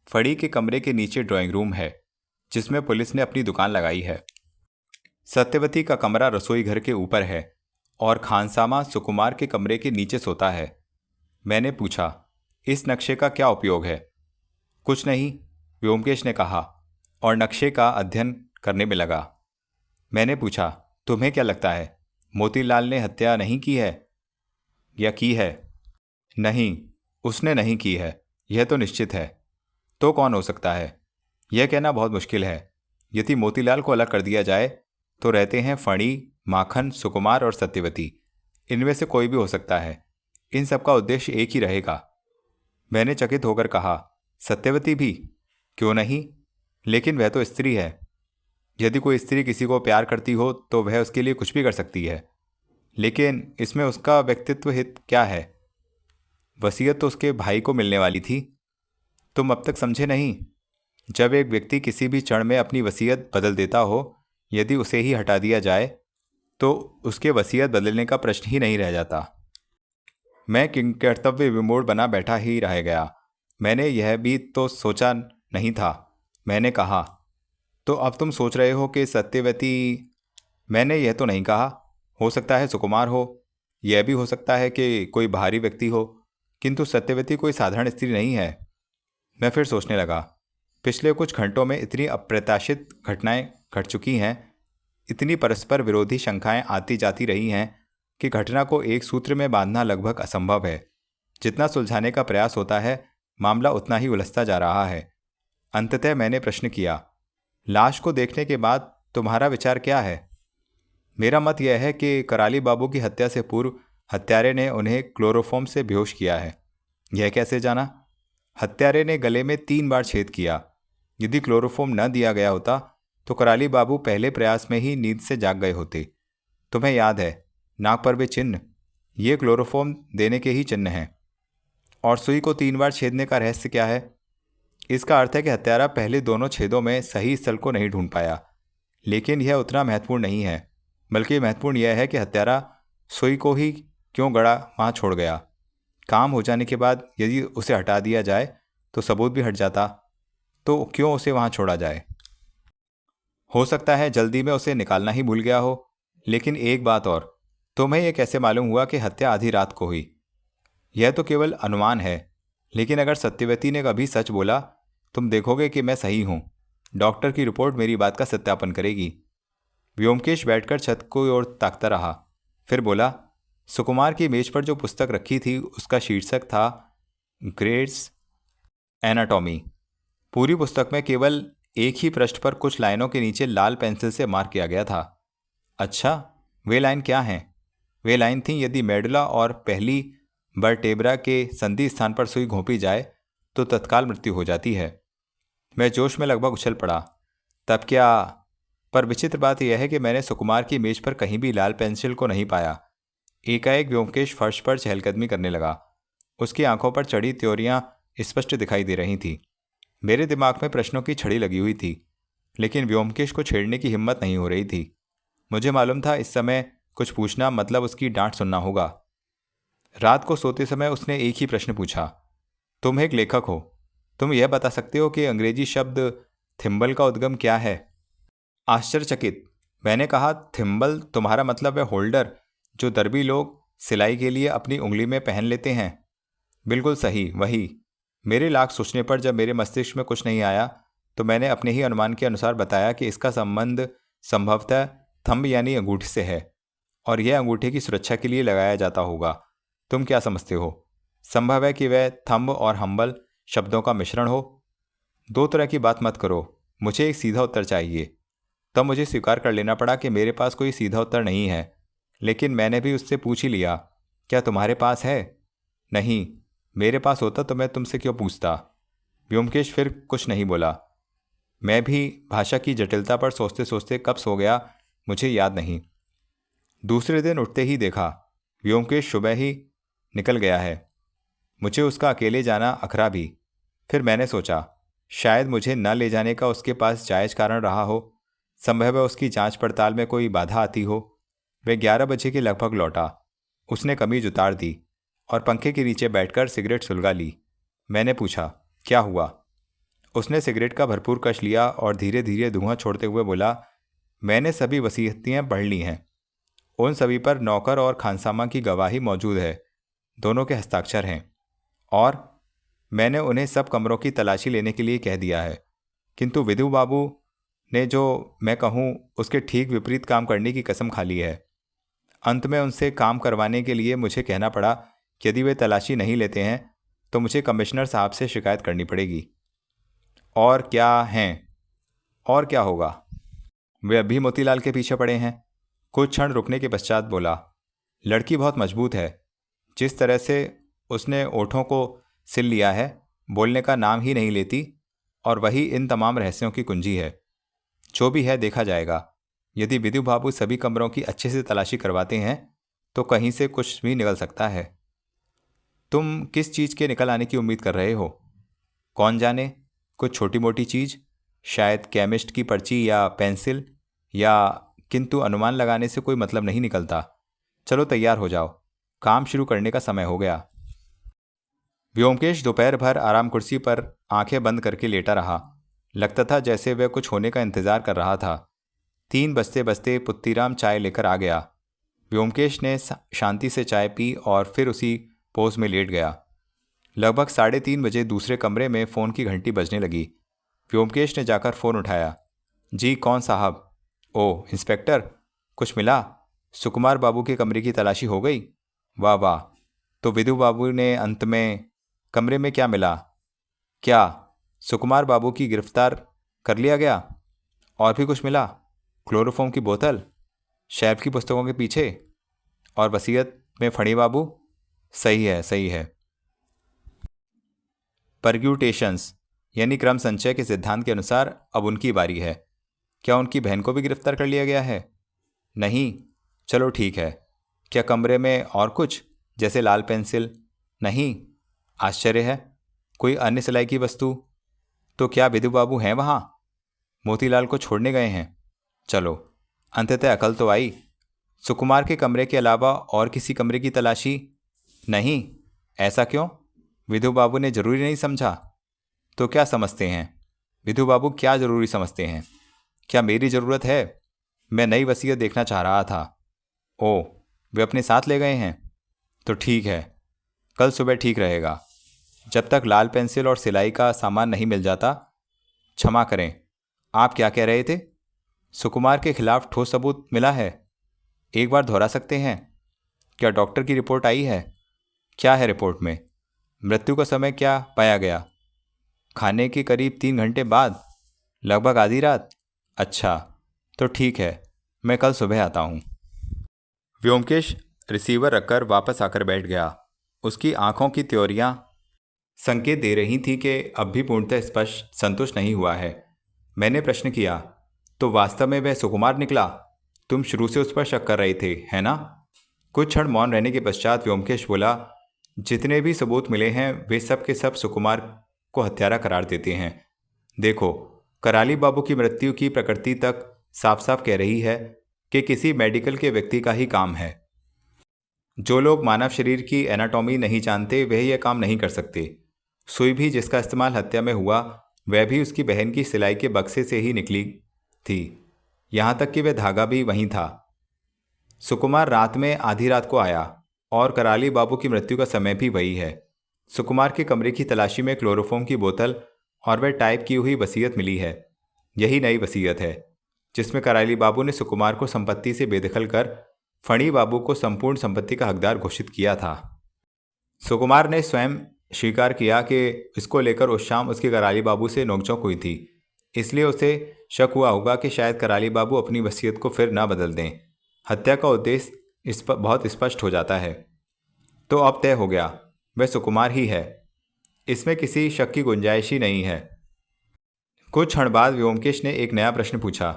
फड़ी के कमरे के नीचे ड्राइंग रूम है जिसमें पुलिस ने अपनी दुकान लगाई है। सत्यवती का कमरा रसोई घर के ऊपर है और खानसामा सुकुमार के कमरे के नीचे सोता है। मैंने पूछा, इस नक्शे का क्या उपयोग है? कुछ नहीं, व्योमकेश ने कहा और नक्शे का अध्ययन करने में लगा। मैंने पूछा, तुम्हें क्या लगता है, मोतीलाल ने हत्या नहीं की है या की है? नहीं, उसने नहीं की है, यह तो निश्चित है। तो कौन हो सकता है? यह कहना बहुत मुश्किल है। यदि मोतीलाल को अलग कर दिया जाए तो रहते हैं फणी, माखन, सुकुमार और सत्यवती। इनमें से कोई भी हो सकता है। इन सबका उद्देश्य एक ही रहेगा। मैंने चकित होकर कहा, सत्यवती भी? क्यों नहीं? लेकिन वह तो स्त्री है। यदि कोई स्त्री किसी को प्यार करती हो तो वह उसके लिए कुछ भी कर सकती है। लेकिन इसमें उसका व्यक्तित्व हित क्या है? वसीयत तो उसके भाई को मिलने वाली थी। तुम अब तक समझे नहीं। जब एक व्यक्ति किसी भी क्षण में अपनी वसीयत बदल देता हो, यदि उसे ही हटा दिया जाए तो उसके वसीयत बदलने का प्रश्न ही नहीं रह जाता। मैं किंकर्तव्य विमूढ़ बना बैठा ही रह गया। मैंने यह भी तो सोचा नहीं था। मैंने कहा, तो अब तुम सोच रहे हो कि सत्यवती? मैंने यह तो नहीं कहा। हो सकता है सुकुमार हो, यह भी हो सकता है कि कोई बाहरी व्यक्ति हो, किंतु सत्यवती कोई साधारण स्त्री नहीं है। मैं फिर सोचने लगा। पिछले कुछ घंटों में इतनी अप्रत्याशित घटनाएं घट चुकी हैं, इतनी परस्पर विरोधी शंकाएं आती जाती रही हैं कि घटना को एक सूत्र में बांधना लगभग असंभव है। जितना सुलझाने का प्रयास होता है, मामला उतना ही उलझता जा रहा है। अंततः मैंने प्रश्न किया, लाश को देखने के बाद तुम्हारा विचार क्या है? मेरा मत यह है कि कराली बाबू की हत्या से पूर्व हत्यारे ने उन्हें क्लोरोफॉर्म से बेहोश किया है। यह कैसे जाना? हत्यारे ने गले में 3 बार छेद किया। यदि क्लोरोफॉर्म न दिया गया होता तो कराली बाबू पहले प्रयास में ही नींद से जाग गए होते। तुम्हें याद है, नाक पर वे चिन्ह, ये क्लोरोफॉर्म देने के ही चिन्ह हैं। और सुई को 3 बार छेदने का रहस्य क्या है? इसका अर्थ है कि हत्यारा पहले दोनों छेदों में सही स्थल को नहीं ढूंढ पाया। लेकिन यह उतना महत्वपूर्ण नहीं है, बल्कि महत्वपूर्ण यह है कि हत्यारा सुई को ही क्यों गड़ा वहाँ छोड़ गया। काम हो जाने के बाद यदि उसे हटा दिया जाए तो सबूत भी हट जाता, तो क्यों उसे वहाँ छोड़ा जाए? हो सकता है जल्दी में उसे निकालना ही भूल गया हो। लेकिन एक बात और, तुम्हें यह कैसे मालूम हुआ कि हत्या आधी रात को हुई? यह तो केवल अनुमान है, लेकिन अगर सत्यवती ने कभी सच बोला, तुम देखोगे कि मैं सही हूँ। डॉक्टर की रिपोर्ट मेरी बात का सत्यापन करेगी। व्योमकेश बैठकर छत की ओर ताकता रहा। फिर बोला, सुकुमार की मेज पर जो पुस्तक रखी थी उसका शीर्षक था ग्रेस एनाटॉमी। पूरी पुस्तक में केवल एक ही पृष्ठ पर कुछ लाइनों के नीचे लाल पेंसिल से मार्क किया गया था। अच्छा, वे लाइन क्या हैं? वे लाइन थीं, यदि मेडुला और पहली वर्टेब्रा के संधि स्थान पर सुई घोंपी जाए तो तत्काल मृत्यु हो जाती है। मैं जोश में लगभग उछल पड़ा। तब क्या? पर विचित्र बात यह है कि मैंने सुकुमार की मेज पर कहीं भी लाल पेंसिल को नहीं पाया। एकाएक व्योमकेश फर्श पर चहलकदमी करने लगा। उसकी आंखों पर चढ़ी त्योरियां स्पष्ट दिखाई दे रही थीं। मेरे दिमाग में प्रश्नों की छड़ी लगी हुई थी, लेकिन व्योमकेश को छेड़ने की हिम्मत नहीं हो रही थी। मुझे मालूम था इस समय कुछ पूछना मतलब उसकी डांट सुनना होगा। रात को सोते समय उसने एक ही प्रश्न पूछा, तुम एक लेखक हो, तुम यह बता सकते हो कि अंग्रेजी शब्द थिम्बल का उद्गम क्या है? आश्चर्यचकित मैंने कहा, थिम्बल तुम्हारा मतलब है होल्डर, जो दर्बी लोग सिलाई के लिए अपनी उंगली में पहन लेते हैं? बिल्कुल सही, वही। मेरे लाख सोचने पर जब मेरे मस्तिष्क में कुछ नहीं आया तो मैंने अपने ही अनुमान के अनुसार बताया कि इसका संबंध संभवतः थंब यानी अंगूठे से है, और यह अंगूठे की सुरक्षा के लिए लगाया जाता होगा। तुम क्या समझते हो? संभव है कि वह थंब और हम्बल शब्दों का मिश्रण हो? 2 तरह की बात मत करो, मुझे एक सीधा उत्तर चाहिए। तब मुझे स्वीकार कर लेना पड़ा कि मेरे पास कोई सीधा उत्तर नहीं है, लेकिन मैंने भी उससे पूछ ही लिया, क्या तुम्हारे पास है? नहीं, मेरे पास होता तो मैं तुमसे क्यों पूछता? व्योमकेश फिर कुछ नहीं बोला। मैं भी भाषा की जटिलता पर सोचते सोचते कब सो गया मुझे याद नहीं। दूसरे दिन उठते ही देखा व्योमकेश सुबह ही निकल गया है। मुझे उसका अकेले जाना अखरा भी। फिर मैंने सोचा, शायद मुझे न ले जाने का उसके पास जायज़ कारण रहा हो। संभव है उसकी जांच पड़ताल में कोई बाधा आती हो। वह 11 बजे के लगभग लौटा। उसने कमीज उतार दी और पंखे के नीचे बैठकर सिगरेट सुलगा ली। मैंने पूछा, क्या हुआ? उसने सिगरेट का भरपूर कश लिया और धीरे धीरे धुआं छोड़ते हुए बोला, मैंने सभी वसीयतें पढ़ ली हैं। उन सभी पर नौकर और खानसामा की गवाही मौजूद है, दोनों के हस्ताक्षर हैं। और मैंने उन्हें सब कमरों की तलाशी लेने के लिए कह दिया है, किंतु विधु बाबू ने जो मैं कहूँ उसके ठीक विपरीत काम करने की कसम खा ली है। अंत में उनसे काम करवाने के लिए मुझे कहना पड़ा कि यदि वे तलाशी नहीं लेते हैं तो मुझे कमिश्नर साहब से शिकायत करनी पड़ेगी। और क्या हैं? और क्या होगा? वे अभी मोतीलाल के पीछे पड़े हैं। कुछ क्षण रुकने के पश्चात बोला, लड़की बहुत मजबूत है। जिस तरह से उसने ओठों को सिल लिया है, बोलने का नाम ही नहीं लेती, और वही इन तमाम रहस्यों की कुंजी है। जो भी है देखा जाएगा। यदि विधु बाबू सभी कमरों की अच्छे से तलाशी करवाते हैं तो कहीं से कुछ भी निकल सकता है। तुम किस चीज़ के निकल आने की उम्मीद कर रहे हो? कौन जाने, कुछ छोटी मोटी चीज़, शायद केमिस्ट की पर्ची या पेंसिल, या किंतु अनुमान लगाने से कोई मतलब नहीं निकलता। चलो तैयार हो जाओ, काम शुरू करने का समय हो गया। व्योमकेश दोपहर भर आराम कुर्सी पर आंखें बंद करके लेटा रहा। लगता था जैसे वह कुछ होने का इंतजार कर रहा था। 3 बजते बजते पुत्तीराम चाय लेकर आ गया। व्योमकेश ने शांति से चाय पी और फिर उसी पोज में लेट गया। लगभग 3:30 बजे दूसरे कमरे में फ़ोन की घंटी बजने लगी। व्योमकेश ने जाकर फ़ोन उठाया। जी कौन साहब? ओह इंस्पेक्टर, कुछ मिला? सुकुमार बाबू के कमरे की तलाशी हो गई? वाह वाह। तो विधु बाबू ने अंत में कमरे में क्या मिला? क्या सुकुमार बाबू की गिरफ्तार कर लिया गया? और भी कुछ मिला? क्लोरोफॉर्म की बोतल, शेल्फ की पुस्तकों के पीछे, और वसीयत में फणी बाबू? सही है सही है। परग्यूटेशंस यानी क्रम संचय के सिद्धांत के अनुसार अब उनकी बारी है। क्या उनकी बहन को भी गिरफ्तार कर लिया गया है? नहीं। चलो ठीक है। क्या कमरे में और कुछ, जैसे लाल पेंसिल? नहीं। आश्चर्य है। कोई अन्य सिलाई की वस्तु? तो क्या विधु बाबू हैं वहाँ? मोतीलाल को छोड़ने गए हैं। चलो, अंततः अकल तो आई। सुकुमार के कमरे के अलावा और किसी कमरे की तलाशी? नहीं। ऐसा क्यों? विधु बाबू ने जरूरी नहीं समझा? तो क्या समझते हैं? विधु बाबू क्या जरूरी समझते हैं? क्या मेरी ज़रूरत है? मैं नई वसीयत देखना चाह रहा था। ओह, वे अपने साथ ले गए हैं? तो ठीक है, कल सुबह ठीक रहेगा। जब तक लाल पेंसिल और सिलाई का सामान नहीं मिल जाता। क्षमा करें, आप क्या कह रहे थे? सुकुमार के खिलाफ ठोस सबूत मिला है? एक बार दोहरा सकते हैं? क्या डॉक्टर की रिपोर्ट आई है? क्या है रिपोर्ट में? मृत्यु का समय क्या पाया गया? खाने के करीब 3 घंटे बाद, लगभग आधी रात। अच्छा, तो ठीक है, मैं कल सुबह आता हूँ। व्योमकेश रिसीवर रखकर वापस आकर बैठ गया। उसकी आंखों की त्योरियां संकेत दे रही थी कि अब भी पूर्णतः स्पष्ट संतुष्ट नहीं हुआ है। मैंने प्रश्न किया, तो वास्तव में वह सुकुमार निकला? तुम शुरू से उस पर शक कर रहे थे, है ना? कुछ क्षण मौन रहने के पश्चात व्योमकेश बोला, जितने भी सबूत मिले हैं वे सब के सब सुकुमार को हत्यारा करार देते हैं। देखो, कराली बाबू की मृत्यु की प्रकृति तक साफ साफ कह रही है कि किसी मेडिकल के व्यक्ति का ही काम है। जो लोग मानव शरीर की एनाटॉमी नहीं जानते वह यह काम नहीं कर सकते। सुई भी जिसका इस्तेमाल हत्या में हुआ वह भी उसकी बहन की सिलाई के बक्से से ही निकली थी। यहाँ तक कि वह धागा भी वहीं था। सुकुमार रात में आधी रात को आया और कराली बाबू की मृत्यु का समय भी वही है। सुकुमार के कमरे की तलाशी में क्लोरोफॉर्म की बोतल और वह टाइप की हुई वसीयत मिली है। यही नई वसीयत है जिसमें कराली बाबू ने सुकुमार को संपत्ति से बेदखल कर फणी बाबू को संपूर्ण संपत्ति का हकदार घोषित किया था। सुकुमार ने स्वयं स्वीकार किया कि इसको लेकर उस शाम उसके कराली बाबू से नोकझोंक हुई थी, इसलिए उसे शक हुआ होगा कि शायद कराली बाबू अपनी वसीयत को फिर ना बदल दें। हत्या का उद्देश्य बहुत स्पष्ट हो जाता है। तो अब तय हो गया, वह सुकुमार ही है। इसमें किसी शक की गुंजाइश ही नहीं है। कुछ क्षण बाद व्योमकेश ने एक नया प्रश्न पूछा,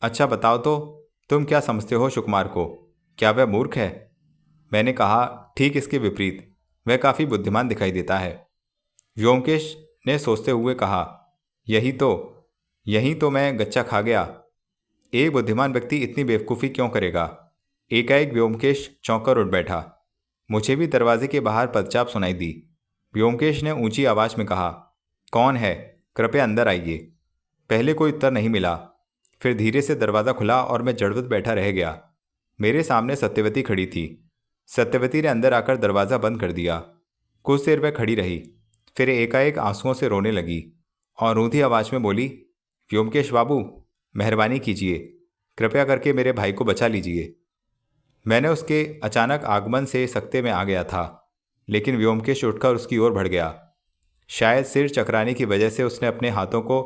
अच्छा बताओ तो, तुम क्या समझते हो सुकुमार को? क्या वह मूर्ख है? मैंने कहा, ठीक इसके विपरीत, वह काफ़ी बुद्धिमान दिखाई देता है। व्योमकेश ने सोचते हुए कहा, यही तो मैं गच्चा खा गया। एक बुद्धिमान व्यक्ति इतनी बेवकूफ़ी क्यों करेगा? एकाएक व्योमकेश चौंक कर उठ बैठा। मुझे भी दरवाजे के बाहर पदचाप सुनाई दी। व्योमकेश ने ऊंची आवाज़ में कहा, कौन है? कृपया अंदर आइए। पहले कोई उत्तर नहीं मिला। फिर धीरे से दरवाज़ा खुला और मैं जड़वत बैठा रह गया। मेरे सामने सत्यवती खड़ी थी। सत्यवती ने अंदर आकर दरवाज़ा बंद कर दिया। कुछ देर वह खड़ी रही, फिर एकाएक आंसुओं से रोने लगी और रूंधी आवाज में बोली, व्योमकेश बाबू, मेहरबानी कीजिए, कृपया करके मेरे भाई को बचा लीजिए। मैंने उसके अचानक आगमन से सकते में आ गया था, लेकिन व्योमकेश उठकर उसकी ओर बढ़ गया। शायद सिर चकराने की वजह से उसने अपने हाथों को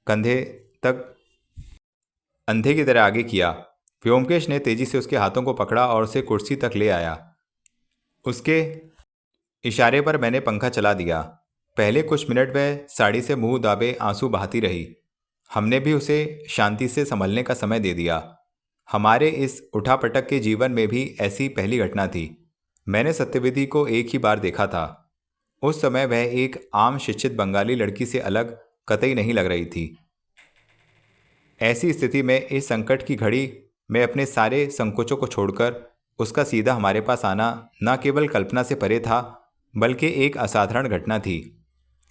कंधे तक अंधे की तरह आगे किया। व्योमकेश ने तेजी से उसके हाथों को पकड़ा और उसे कुर्सी तक ले आया। उसके इशारे पर मैंने पंखा चला दिया। पहले कुछ मिनट वह साड़ी से मुंह दाबे आंसू बहाती रही। हमने भी उसे शांति से संभलने का समय दे दिया। हमारे इस उठापटक के जीवन में भी ऐसी पहली घटना थी। मैंने सत्यवती को एक ही बार देखा था। उस समय वह एक आम शिक्षित बंगाली लड़की से अलग कतई नहीं लग रही थी। ऐसी स्थिति में इस संकट की घड़ी में अपने सारे संकोचों को छोड़कर उसका सीधा हमारे पास आना न केवल कल्पना से परे था, बल्कि एक असाधारण घटना थी।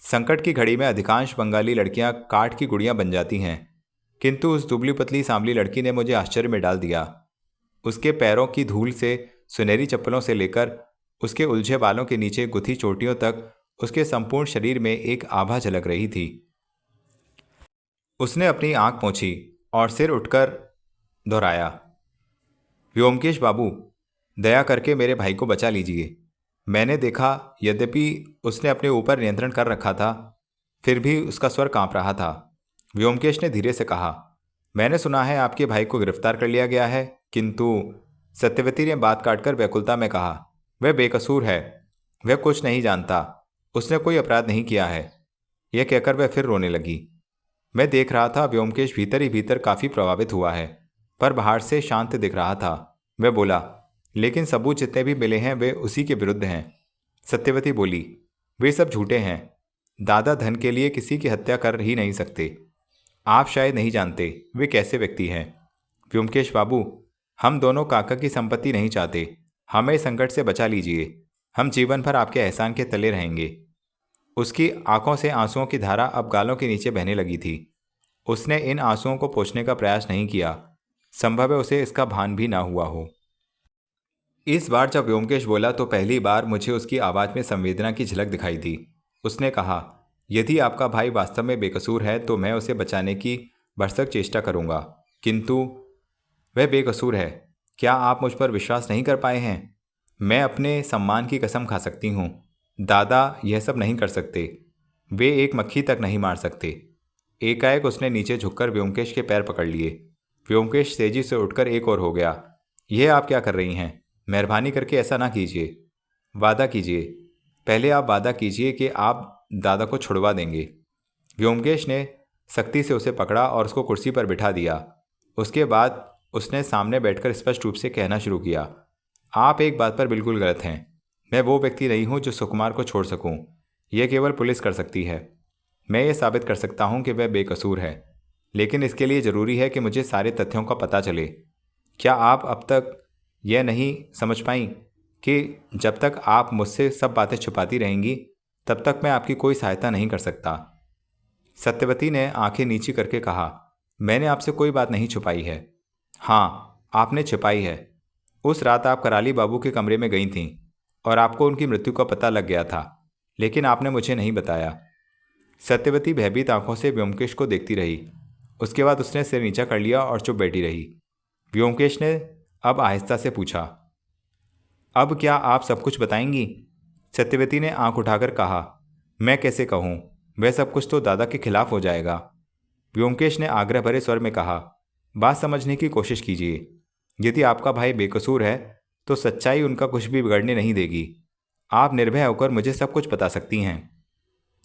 संकट की घड़ी में अधिकांश बंगाली लड़कियां काठ की गुड़ियां बन जाती हैं, किंतु उस दुबली पतली सांवली लड़की ने मुझे आश्चर्य में डाल दिया। उसके पैरों की धूल से सुनहरी चप्पलों से लेकर उसके उलझे बालों के नीचे गुथी चोटियों तक उसके संपूर्ण शरीर में एक आभा झलक रही थी। उसने अपनी आंख पोंछी और सिर उठकर दोहराया, व्योमकेश बाबू, दया करके मेरे भाई को बचा लीजिए। मैंने देखा, यद्यपि उसने अपने ऊपर नियंत्रण कर रखा था, फिर भी उसका स्वर कांप रहा था। व्योमकेश ने धीरे से कहा, मैंने सुना है आपके भाई को गिरफ्तार कर लिया गया है, किंतु सत्यवती ने बात काटकर व्याकुलता में कहा, वह बेकसूर है, वह कुछ नहीं जानता, उसने कोई अपराध नहीं किया है। यह कहकर वह फिर रोने लगी। मैं देख रहा था व्योमकेश भीतर ही भीतर काफ़ी प्रभावित हुआ है, पर बाहर से शांत दिख रहा था। वह बोला, लेकिन सबूत जितने भी मिले हैं वे उसी के विरुद्ध हैं। सत्यवती बोली, वे सब झूठे हैं। दादा धन के लिए किसी की हत्या कर ही नहीं सकते। आप शायद नहीं जानते वे कैसे व्यक्ति हैं। व्योमकेश बाबू, हम दोनों काका की संपत्ति नहीं चाहते। हमें इस संकट से बचा लीजिए। हम जीवन भर आपके एहसान के तले रहेंगे। उसकी आंखों से आंसुओं की धारा अब गालों के नीचे बहने लगी थी। उसने इन आंसुओं को पोंछने का प्रयास नहीं किया। संभव है उसे इसका भान भी ना हुआ हो। इस बार जब व्योमकेश बोला तो पहली बार मुझे उसकी आवाज़ में संवेदना की झलक दिखाई दी। उसने कहा, यदि आपका भाई वास्तव में बेकसूर है तो मैं उसे बचाने की भरसक चेष्टा करूंगा, किंतु वह बेकसूर है। क्या आप मुझ पर विश्वास नहीं कर पाए हैं? मैं अपने सम्मान की कसम खा सकती हूँ, दादा यह सब नहीं कर सकते। वे एक मक्खी तक नहीं मार सकते। एकाएक उसने नीचे झुककर व्योमकेश के पैर पकड़ लिए। व्योमकेश तेजी से उठकर एक और हो गया। यह आप क्या कर रही हैं? मेहरबानी करके ऐसा ना कीजिए। वादा कीजिए, पहले आप वादा कीजिए कि आप दादा को छुड़वा देंगे। व्योमकेश ने सख्ती से उसे पकड़ा और उसको कुर्सी पर बिठा दिया। उसके बाद उसने सामने बैठकर स्पष्ट रूप से कहना शुरू किया, आप एक बात पर बिल्कुल गलत हैं। मैं वो व्यक्ति नहीं हूँ जो सुकुमार को छोड़ सकूँ। यह केवल पुलिस कर सकती है। मैं ये साबित कर सकता हूँ कि वह बेकसूर है, लेकिन इसके लिए ज़रूरी है कि मुझे सारे तथ्यों का पता चले। क्या आप अब तक यह नहीं समझ पाई कि जब तक आप मुझसे सब बातें छुपाती रहेंगी तब तक मैं आपकी कोई सहायता नहीं कर सकता? सत्यवती ने आंखें नीची करके कहा, मैंने आपसे कोई बात नहीं छुपाई है। हाँ, आपने छिपाई है। उस रात आप कराली बाबू के कमरे में गई थीं और आपको उनकी मृत्यु का पता लग गया था, लेकिन आपने मुझे नहीं बताया। सत्यवती भयभीत आंखों से व्योमकेश को देखती रही। उसके बाद उसने सिर नीचा कर लिया और चुप बैठी रही। व्योमकेश ने अब आहिस्ता से पूछा, अब क्या आप सब कुछ बताएंगी? सत्यवती ने आंख उठाकर कहा, मैं कैसे कहूँ, वह सब कुछ तो दादा के खिलाफ हो जाएगा। व्योमकेश ने आग्रह भरे स्वर में कहा, बात समझने की कोशिश कीजिए। यदि आपका भाई बेकसूर है तो सच्चाई उनका कुछ भी बिगड़ने नहीं देगी। आप निर्भय होकर मुझे सब कुछ बता सकती हैं।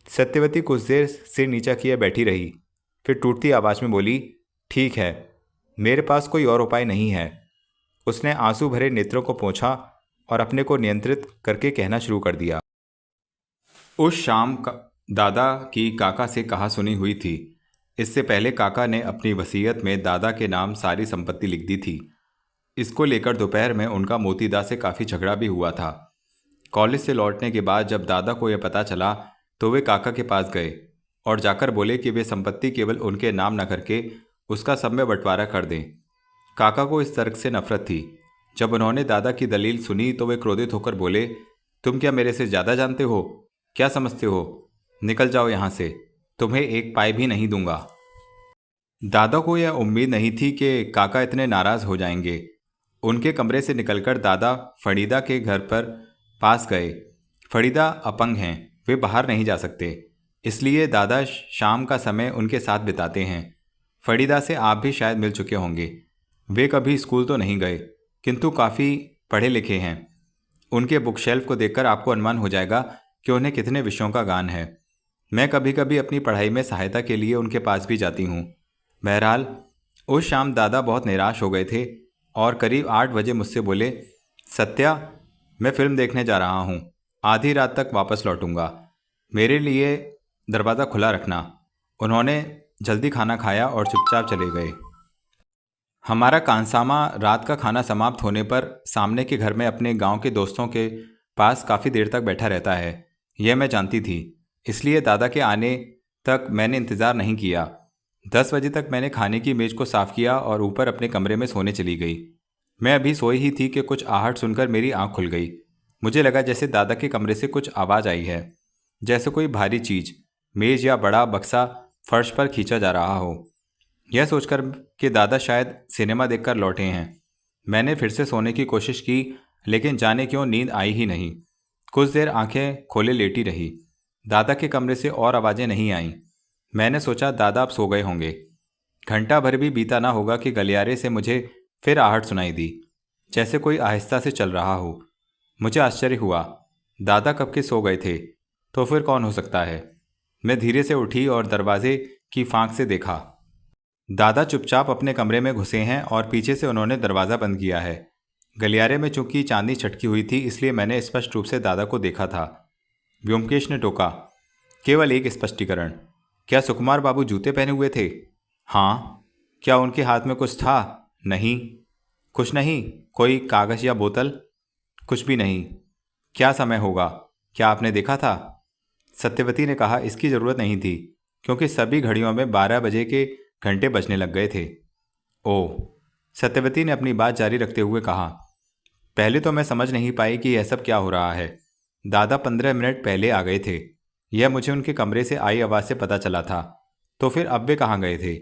सत्यवती कुछ देर सिर नीचा किए बैठी रही, फिर टूटती आवाज़ में बोली, ठीक है, मेरे पास कोई और उपाय नहीं है। उसने आंसू भरे नेत्रों को पोंछा और अपने को नियंत्रित करके कहना शुरू कर दिया। उस शाम दादा की काका से कहा सुनी हुई थी। इससे पहले काका ने अपनी वसीयत में दादा के नाम सारी संपत्ति लिख दी थी। इसको लेकर दोपहर में उनका मोतीदा से काफ़ी झगड़ा भी हुआ था। कॉलेज से लौटने के बाद जब दादा को यह पता चला तो वे काका के पास गए और जाकर बोले कि वे संपत्ति केवल उनके नाम न करके उसका सब में बंटवारा कर दें। काका को इस तर्क से नफरत थी। जब उन्होंने दादा की दलील सुनी तो वे क्रोधित होकर बोले, तुम क्या मेरे से ज़्यादा जानते हो? क्या समझते हो? निकल जाओ यहाँ से, तुम्हें एक पाई भी नहीं दूंगा। दादा को यह उम्मीद नहीं थी कि काका इतने नाराज हो जाएंगे। उनके कमरे से निकलकर दादा फरीदा के घर पर पास गए। फरीदा अपंग हैं, वे बाहर नहीं जा सकते, इसलिए दादा शाम का समय उनके साथ बिताते हैं। फरीदा से आप भी शायद मिल चुके होंगे। वे कभी स्कूल तो नहीं गए, किंतु काफ़ी पढ़े लिखे हैं। उनके बुक शेल्फ को देखकर आपको अनुमान हो जाएगा कि उन्हें कितने विषयों का ज्ञान है। मैं कभी कभी अपनी पढ़ाई में सहायता के लिए उनके पास भी जाती हूँ। बहरहाल उस शाम दादा बहुत निराश हो गए थे और करीब 8 बजे मुझसे बोले, सत्या, मैं फिल्म देखने जा रहा हूँ, आधी रात तक वापस लौटूंगा, मेरे लिए दरवाज़ा खुला रखना। उन्होंने जल्दी खाना खाया और चुपचाप चले गए। हमारा कांसामा रात का खाना समाप्त होने पर सामने के घर में अपने गांव के दोस्तों के पास काफ़ी देर तक बैठा रहता है, यह मैं जानती थी। इसलिए दादा के आने तक मैंने इंतज़ार नहीं किया। 10 बजे तक मैंने खाने की मेज़ को साफ़ किया और ऊपर अपने कमरे में सोने चली गई। मैं अभी सोई ही थी कि कुछ आहट सुनकर मेरी आंख खुल गई। मुझे लगा जैसे दादा के कमरे से कुछ आवाज़ आई है, जैसे कोई भारी चीज़, मेज़ या बड़ा बक्सा फर्श पर खींचा जा रहा हो। यह सोचकर कि दादा शायद सिनेमा देखकर लौटे हैं, मैंने फिर से सोने की कोशिश की, लेकिन जाने क्यों नींद आई ही नहीं। कुछ देर आंखें खोले लेटी रही। दादा के कमरे से और आवाज़ें नहीं आईं। मैंने सोचा दादा अब सो गए होंगे। घंटा भर भी बीता ना होगा कि गलियारे से मुझे फिर आहट सुनाई दी, जैसे कोई आहिस्ता से चल रहा हो। मुझे आश्चर्य हुआ, दादा कब के सो गए थे, तो फिर कौन हो सकता है। मैं धीरे से उठी और दरवाजे की फांक से देखा। दादा चुपचाप अपने कमरे में घुसे हैं और पीछे से उन्होंने दरवाज़ा बंद किया है। गलियारे में चूंकि चांदनी छटकी हुई थी, इसलिए मैंने स्पष्ट रूप से दादा को देखा था। व्योमकेश ने टोका, केवल एक स्पष्टीकरण, क्या सुकुमार बाबू जूते पहने हुए थे? हाँ। क्या उनके हाथ में कुछ था? नहीं। कुछ नहीं? कोई कागज़ या बोतल? कुछ भी नहीं। क्या समय होगा? क्या आपने देखा था? सत्यवती ने कहा, इसकी ज़रूरत नहीं थी, क्योंकि सभी घड़ियों में 12 बजे के घंटे बजने लग गए थे। ओह, सत्यवती ने अपनी बात जारी रखते हुए कहा, पहले तो मैं समझ नहीं पाई कि यह सब क्या हो रहा है। दादा 15 मिनट पहले आ गए थे, यह मुझे उनके कमरे से आई आवाज़ से पता चला था। तो फिर अब वे कहाँ गए थे?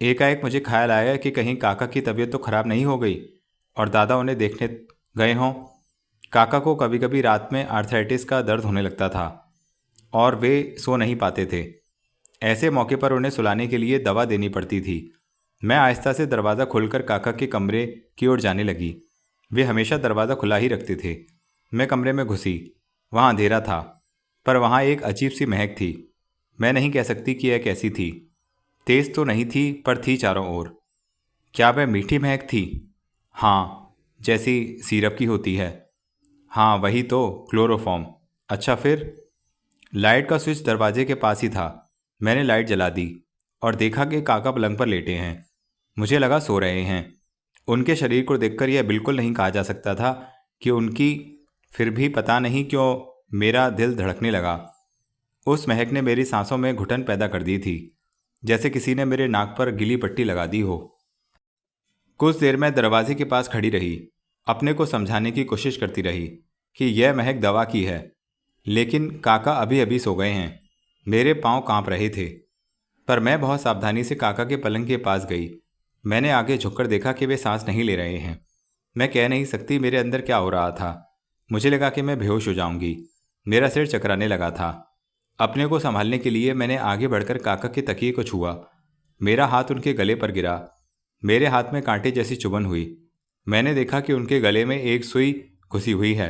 एकाएक मुझे ख्याल आया कि कहीं काका की तबीयत तो खराब नहीं हो गई और दादा उन्हें देखने गए हों। काका को कभी कभी रात में आर्थराइटिस का दर्द होने लगता था और वे सो नहीं पाते थे। ऐसे मौके पर उन्हें सुलाने के लिए दवा देनी पड़ती थी। मैं आहिस्ता से दरवाज़ा खोलकर काका के कमरे की ओर जाने लगी। वे हमेशा दरवाज़ा खुला ही रखते थे। मैं कमरे में घुसी। वहाँ अंधेरा था, पर वहाँ एक अजीब सी महक थी। मैं नहीं कह सकती कि यह कैसी थी। तेज़ तो नहीं थी, पर थी चारों ओर। क्या वह मीठी महक थी? हाँ, जैसी सिरप की होती है। हाँ वही तो, क्लोरोफॉर्म। अच्छा फिर? लाइट का स्विच दरवाजे के पास ही था। मैंने लाइट जला दी और देखा कि काका पलंग पर लेटे हैं। मुझे लगा सो रहे हैं। उनके शरीर को देखकर यह बिल्कुल नहीं कहा जा सकता था कि उनकी, फिर भी पता नहीं क्यों मेरा दिल धड़कने लगा। उस महक ने मेरी सांसों में घुटन पैदा कर दी थी, जैसे किसी ने मेरे नाक पर गीली पट्टी लगा दी हो। कुछ देर मैं दरवाजे के पास खड़ी रही, अपने को समझाने की कोशिश करती रही कि यह महक दवा की है, लेकिन काका अभी अभी सो गए हैं। मेरे पांव कांप रहे थे, पर मैं बहुत सावधानी से काका के पलंग के पास गई। मैंने आगे झुककर देखा कि वे सांस नहीं ले रहे हैं। मैं कह नहीं सकती मेरे अंदर क्या हो रहा था। मुझे लगा कि मैं बेहोश हो जाऊंगी। मेरा सिर चकराने लगा था। अपने को संभालने के लिए मैंने आगे बढ़कर काका के तकिए को छुआ। मेरा हाथ उनके गले पर गिरा। मेरे हाथ में कांटे जैसी चुभन हुई। मैंने देखा कि उनके गले में एक सुई घुसी हुई है।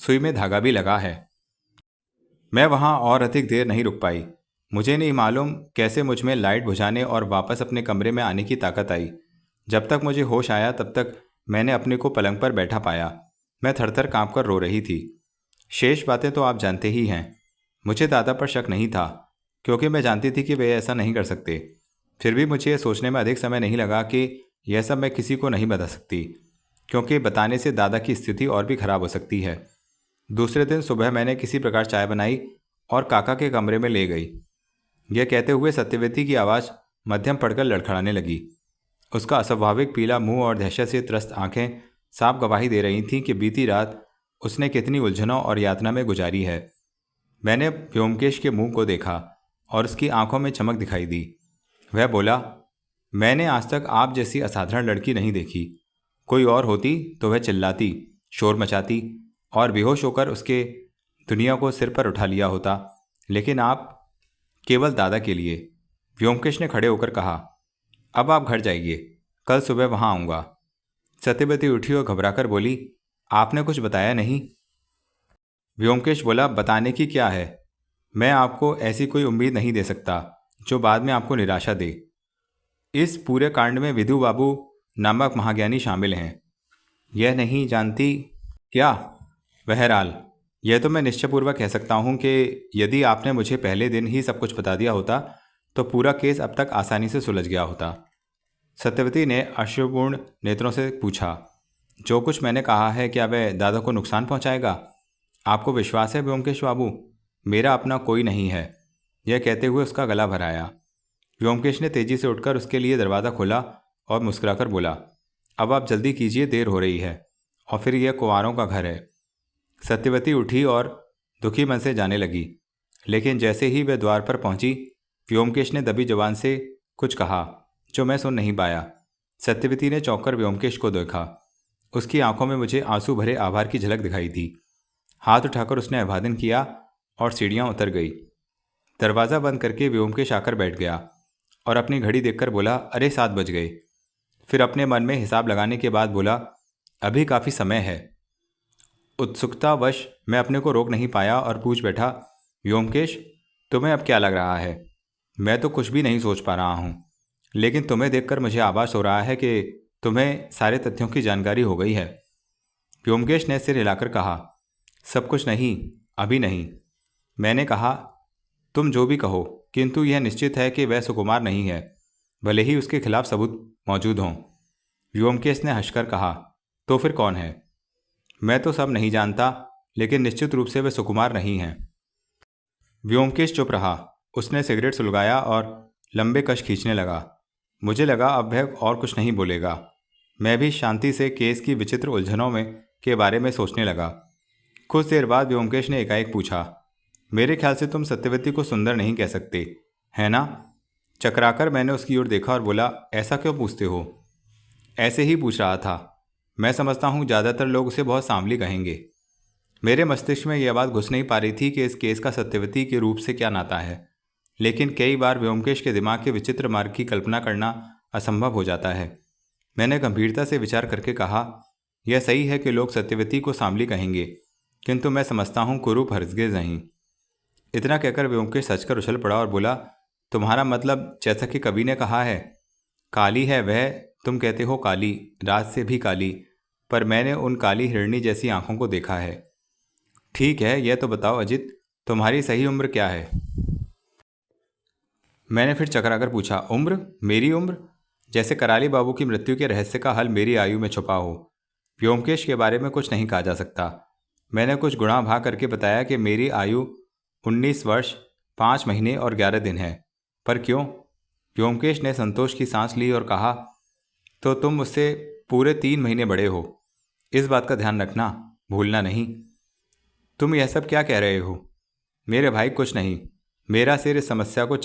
सुई में धागा भी लगा है। मैं वहाँ और अधिक देर नहीं रुक पाई। मुझे नहीं मालूम कैसे मुझ में लाइट बुझाने और वापस अपने कमरे में आने की ताकत आई। जब तक मुझे होश आया तब तक मैंने अपने को पलंग पर बैठा पाया। मैं थरथर कांपकर रो रही थी। शेष बातें तो आप जानते ही हैं। मुझे दादा पर शक नहीं था, क्योंकि मैं जानती थी कि वे ऐसा नहीं कर सकते। फिर भी मुझे यह सोचने में अधिक समय नहीं लगा कि यह सब मैं किसी को नहीं बता सकती, क्योंकि बताने से दादा की स्थिति और भी खराब हो सकती है। दूसरे दिन सुबह मैंने किसी प्रकार चाय बनाई और काका के कमरे में ले गई। यह कहते हुए सत्यवती की आवाज़ मध्यम पड़कर लड़खड़ाने लगी। उसका अस्वाभाविक पीला मुंह और दहशत से त्रस्त आंखें साफ गवाही दे रही थीं कि बीती रात उसने कितनी उलझनों और यातना में गुजारी है। मैंने व्योमकेश के मुंह को देखा और उसकी आंखों में चमक दिखाई दी। वह बोला, मैंने आज तक आप जैसी असाधारण लड़की नहीं देखी। कोई और होती तो वह चिल्लाती, शोर मचाती और बेहोश होकर उसके दुनिया को सिर पर उठा लिया होता, लेकिन आप केवल दादा के लिए। व्योमकेश ने खड़े होकर कहा, अब आप घर जाइए, कल सुबह वहाँ आऊँगा। सत्यवती उठी और घबराकर बोली, आपने कुछ बताया नहीं? व्योमकेश बोला, बताने की क्या है, मैं आपको ऐसी कोई उम्मीद नहीं दे सकता जो बाद में आपको निराशा दे। इस पूरे कांड में विधु बाबू नामक महाज्ञानी शामिल हैं। यह नहीं जानती क्या? बहरहाल यह तो मैं निश्चयपूर्वक कह सकता हूँ कि यदि आपने मुझे पहले दिन ही सब कुछ बता दिया होता तो पूरा केस अब तक आसानी से सुलझ गया होता। सत्यवती ने अश्रुपूर्ण नेत्रों से पूछा, जो कुछ मैंने कहा है क्या वह दादा को नुकसान पहुँचाएगा? आपको विश्वास है व्योमकेश बाबू, मेरा अपना कोई नहीं है। यह कहते हुए उसका गला भराया। व्योमकेश ने तेजी से उठकर उसके लिए दरवाज़ा खोला और मुस्कुराकर बोला, अब आप जल्दी कीजिए, देर हो रही है, और फिर यह कुंवारों का घर है। सत्यवती उठी और दुखी मन से जाने लगी, लेकिन जैसे ही वह द्वार पर पहुंची, व्योमकेश ने दबी जबान से कुछ कहा जो मैं सुन नहीं पाया। सत्यवती ने चौंक कर व्योमकेश को देखा। उसकी आंखों में मुझे आंसू भरे आभार की झलक दिखाई दी। हाथ उठाकर उसने अभिवादन किया और सीढ़ियाँ उतर गई। दरवाज़ा बंद करके व्योमकेश आकर बैठ गया और अपनी घड़ी देखकर बोला, अरे 7 बज गए। फिर अपने मन में हिसाब लगाने के बाद बोला, अभी काफ़ी समय है। उत्सुकतावश मैं अपने को रोक नहीं पाया और पूछ बैठा, व्योमकेश, तुम्हें अब क्या लग रहा है? मैं तो कुछ भी नहीं सोच पा रहा हूँ, लेकिन तुम्हें देखकर मुझे आभास हो रहा है कि तुम्हें सारे तथ्यों की जानकारी हो गई है। व्योमकेश ने सिर हिलाकर कहा, सब कुछ नहीं, अभी नहीं। मैंने कहा, तुम जो भी कहो, किंतु यह निश्चित है कि वह सुकुमार नहीं है, भले ही उसके खिलाफ सबूत मौजूद हों। व्योमकेश ने हंसकर कहा, तो फिर कौन है? मैं तो सब नहीं जानता, लेकिन निश्चित रूप से वह सुकुमार नहीं है। व्योमकेश चुप रहा। उसने सिगरेट सुलगाया और लंबे कश खींचने लगा। मुझे लगा अब वह और कुछ नहीं बोलेगा। मैं भी शांति से केस की विचित्र उलझनों में के बारे में सोचने लगा। कुछ देर बाद व्योमकेश ने एकाएक पूछा, मेरे ख्याल से तुम सत्यवती को सुंदर नहीं कह सकते, है ना? चकराकर मैंने उसकी ओर देखा और बोला, ऐसा क्यों पूछते हो? ऐसे ही पूछ रहा था। मैं समझता हूँ ज़्यादातर लोग उसे बहुत सांवली कहेंगे। मेरे मस्तिष्क में यह बात घुस नहीं पा रही थी कि इस केस का सत्यवती के रूप से क्या नाता है, लेकिन कई बार व्योमकेश के दिमाग के विचित्र मार्ग की कल्पना करना असंभव हो जाता है। मैंने गंभीरता से विचार करके कहा, यह सही है कि लोग सत्यवती को सांवली कहेंगे, किंतु मैं समझता हूँ कुरूप हरगिज़ नहीं। इतना कहकर व्योमकेश हंसकर उछल पड़ा और बोला, तुम्हारा मतलब जैसा कि कवि ने कहा है, काली है वह, तुम कहते हो काली, रात से भी काली, पर मैंने उन काली हिरणी जैसी आंखों को देखा है। ठीक है, यह तो बताओ अजित, तुम्हारी सही उम्र क्या है? मैंने फिर चकराकर पूछा, उम्र? मेरी उम्र? जैसे कराली बाबू की मृत्यु के रहस्य का हल मेरी आयु में छुपा हो। व्योमकेश के बारे में कुछ नहीं कहा जा सकता। मैंने कुछ गुणा भाग करके बताया कि मेरी आयु 19 वर्ष 5 महीने और 11 दिन है। पर क्यों? व्योमकेश ने संतोष की सांस ली और कहा, तो तुम मुझसे पूरे 3 महीने बड़े हो। इस बात का ध्यान रखना, भूलना नहीं। तुम यह सब क्या कह रहे हो? मेरे भाई कुछ नहीं, मेरा सिर इस समस्या को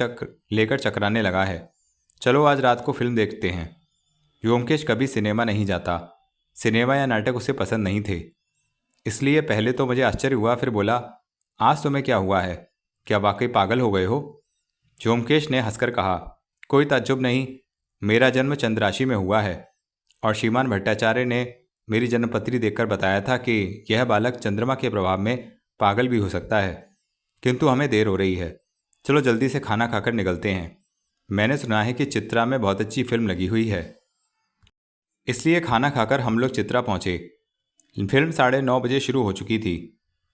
लेकर चकराने लगा है। चलो आज रात को फिल्म देखते हैं। व्योमकेश कभी सिनेमा नहीं जाता। सिनेमा या नाटक उसे पसंद नहीं थे। इसलिए पहले तो मुझे आश्चर्य हुआ, फिर बोला, आज तुम्हें क्या हुआ है? क्या वाकई पागल हो गए हो? व्योमकेश ने हंसकर कहा, कोई ताज्जुब नहीं, मेरा जन्म चंद्र राशि में हुआ है और श्रीमान भट्टाचार्य ने मेरी जन्मपत्री देखकर बताया था कि यह बालक चंद्रमा के प्रभाव में पागल भी हो सकता है। किंतु हमें देर हो रही है, चलो जल्दी से खाना खाकर निकलते हैं। मैंने सुना है कि चित्रा में बहुत अच्छी फिल्म लगी हुई है। इसलिए खाना खाकर हम लोग चित्रा पहुँचे। फिल्म 9:30 बजे शुरू हो चुकी थी।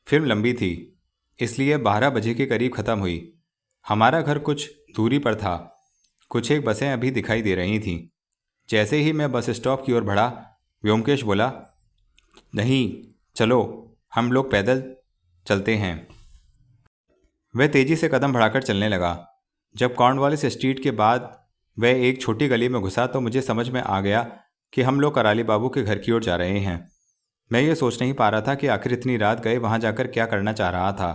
फिल्म लंबी थी, इसलिए 12 बजे के करीब ख़त्म हुई। हमारा घर कुछ दूरी पर था। कुछ एक बसें अभी दिखाई दे रही थीं। जैसे ही मैं बस स्टॉप की ओर बढ़ा, व्योमकेश बोला, नहीं, चलो हम लोग पैदल चलते हैं। वह तेज़ी से कदम बढ़ाकर चलने लगा। जब कॉर्नवालिस स्ट्रीट के बाद वह एक छोटी गली में घुसा तो मुझे समझ में आ गया कि हम लोग कराली बाबू के घर की ओर जा रहे हैं। मैं ये सोच नहीं पा रहा था कि आखिर इतनी रात गए वहाँ जाकर क्या करना चाह रहा था।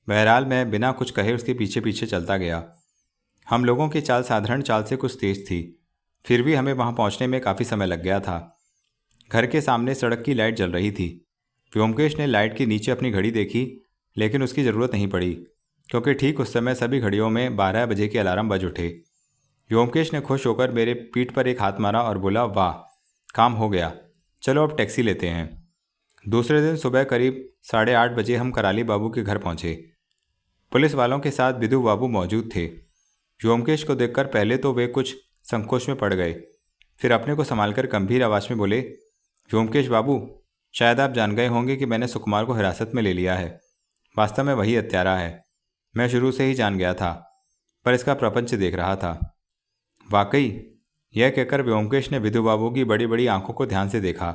बहरहाल मैं बिना कुछ कहे उसके पीछे पीछे चलता गया। हम लोगों की चाल साधारण चाल से कुछ तेज थी, फिर भी हमें वहां पहुंचने में काफ़ी समय लग गया था। घर के सामने सड़क की लाइट जल रही थी। व्योमकेश ने लाइट के नीचे अपनी घड़ी देखी, लेकिन उसकी ज़रूरत नहीं पड़ी, क्योंकि ठीक उस समय सभी घड़ियों में 12 बजे के अलार्म बज उठे। व्योमकेश ने खुश होकर मेरे पीठ पर एक हाथ मारा और बोला, वाह, काम हो गया, चलो अब टैक्सी लेते हैं। दूसरे दिन सुबह करीब 8:30 बजे हम कराली बाबू के घर पहुंचे। पुलिस वालों के साथ विधु बाबू मौजूद थे। व्योमकेश को देखकर पहले तो वे कुछ संकोच में पड़ गए, फिर अपने को संभालकर गंभीर आवाज़ में बोले, व्योमकेश बाबू, शायद आप जान गए होंगे कि मैंने सुकुमार को हिरासत में ले लिया है। वास्तव में वही हत्यारा है। मैं शुरू से ही जान गया था, पर इसका प्रपंच देख रहा था। वाकई? यह कहकर व्योमकेश ने विधु बाबू की बड़ी बड़ी आंखों को ध्यान से देखा,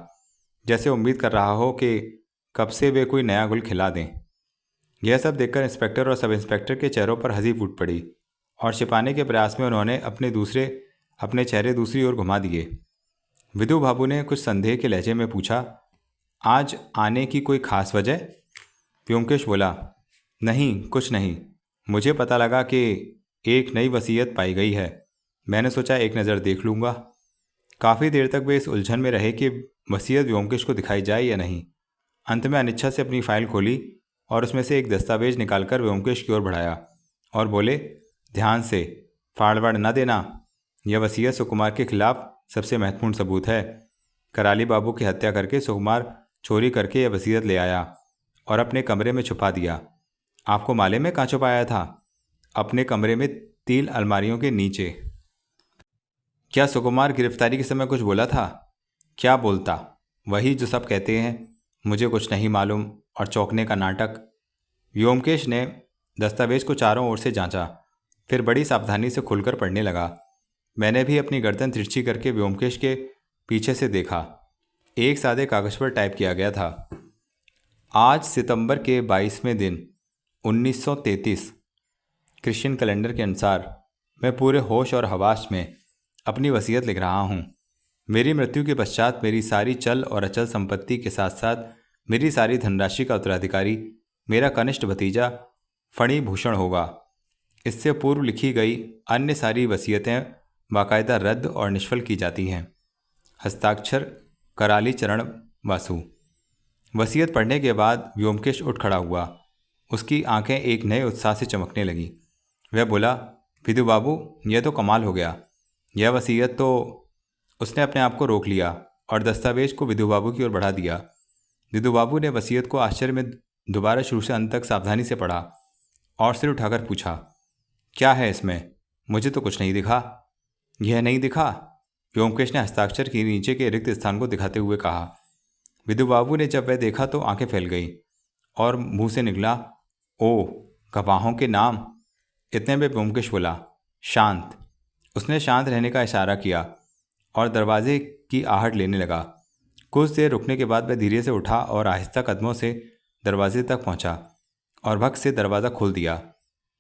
जैसे उम्मीद कर रहा हो कि कब से वे कोई नया गुल खिला दें। यह सब देखकर इंस्पेक्टर और सब इंस्पेक्टर के चेहरों पर हंसी फूट पड़ी और छिपाने के प्रयास में उन्होंने अपने चेहरे दूसरी ओर घुमा दिए। विधु बाबू ने कुछ संदेह के लहजे में पूछा, आज आने की कोई खास वजह? व्योमकेश बोला, नहीं, कुछ नहीं। मुझे पता लगा कि एक नई वसीयत पाई गई है। मैंने सोचा एक नज़र देख लूँगा। काफ़ी देर तक वे इस उलझन में रहे कि वसीयत व्योमकेश को दिखाई जाए या नहीं। अंत में अनिच्छा से अपनी फाइल खोली और उसमें से एक दस्तावेज निकालकर व्योमकेश की ओर बढ़ाया और बोले, ध्यान से, फाड़वाड़ न देना। यह वसीयत सुकुमार के खिलाफ सबसे महत्वपूर्ण सबूत है। कराली बाबू की हत्या करके सुकुमार चोरी करके यह वसीयत ले आया और अपने कमरे में छुपा दिया। आपको मालूम है कहाँ छुपाया था? अपने कमरे में 3 अलमारियों के नीचे। क्या सुकुमार गिरफ्तारी के समय कुछ बोला था? क्या बोलता? वही जो सब कहते हैं, मुझे कुछ नहीं मालूम और चौंकने का नाटक। व्योमकेश ने दस्तावेज को चारों ओर से जांचा, फिर बड़ी सावधानी से खुलकर पढ़ने लगा। मैंने भी अपनी गर्दन तिरछी करके व्योमकेश के पीछे से देखा। एक सादे कागज पर टाइप किया गया था, आज सितंबर के 22वें दिन 1933 क्रिश्चियन कैलेंडर के अनुसार मैं पूरे होश और हवास में अपनी वसीयत लिख रहा हूँ। मेरी मृत्यु के पश्चात मेरी सारी चल और अचल संपत्ति के साथ साथ मेरी सारी धनराशि का उत्तराधिकारी मेरा कनिष्ठ भतीजा फणी भूषण होगा। इससे पूर्व लिखी गई अन्य सारी वसीयतें बाकायदा रद्द और निष्फल की जाती हैं। हस्ताक्षर कराली चरण वासु। वसीयत पढ़ने के बाद व्योमकेश उठ खड़ा हुआ। उसकी आंखें एक नए उत्साह से चमकने लगीं। वह बोला, विधु बाबू, यह तो कमाल हो गया। यह वसीयत तो... उसने अपने आप को रोक लिया और दस्तावेज को विधु बाबू की ओर बढ़ा दिया। विधु बाबू ने वसीयत को आश्चर्य में दोबारा शुरू से अंत तक सावधानी से पढ़ा और सिर उठाकर पूछा, क्या है इसमें? मुझे तो कुछ नहीं दिखा। यह नहीं दिखा? व्योमकेश ने हस्ताक्षर के नीचे के रिक्त स्थान को दिखाते हुए कहा। विधु बाबू ने जब वह देखा तो आंखें फैल गईं और मुंह से निकला, ओ, गवाहों के नाम। इतने में व्योमकेश बोला, शांत। उसने शांत रहने का इशारा किया और दरवाजे की आहट लेने लगा। कुछ देर रुकने के बाद वह धीरे से उठा और आहिस्ता कदमों से दरवाजे तक पहुंचा और भक्त से दरवाज़ा खोल दिया।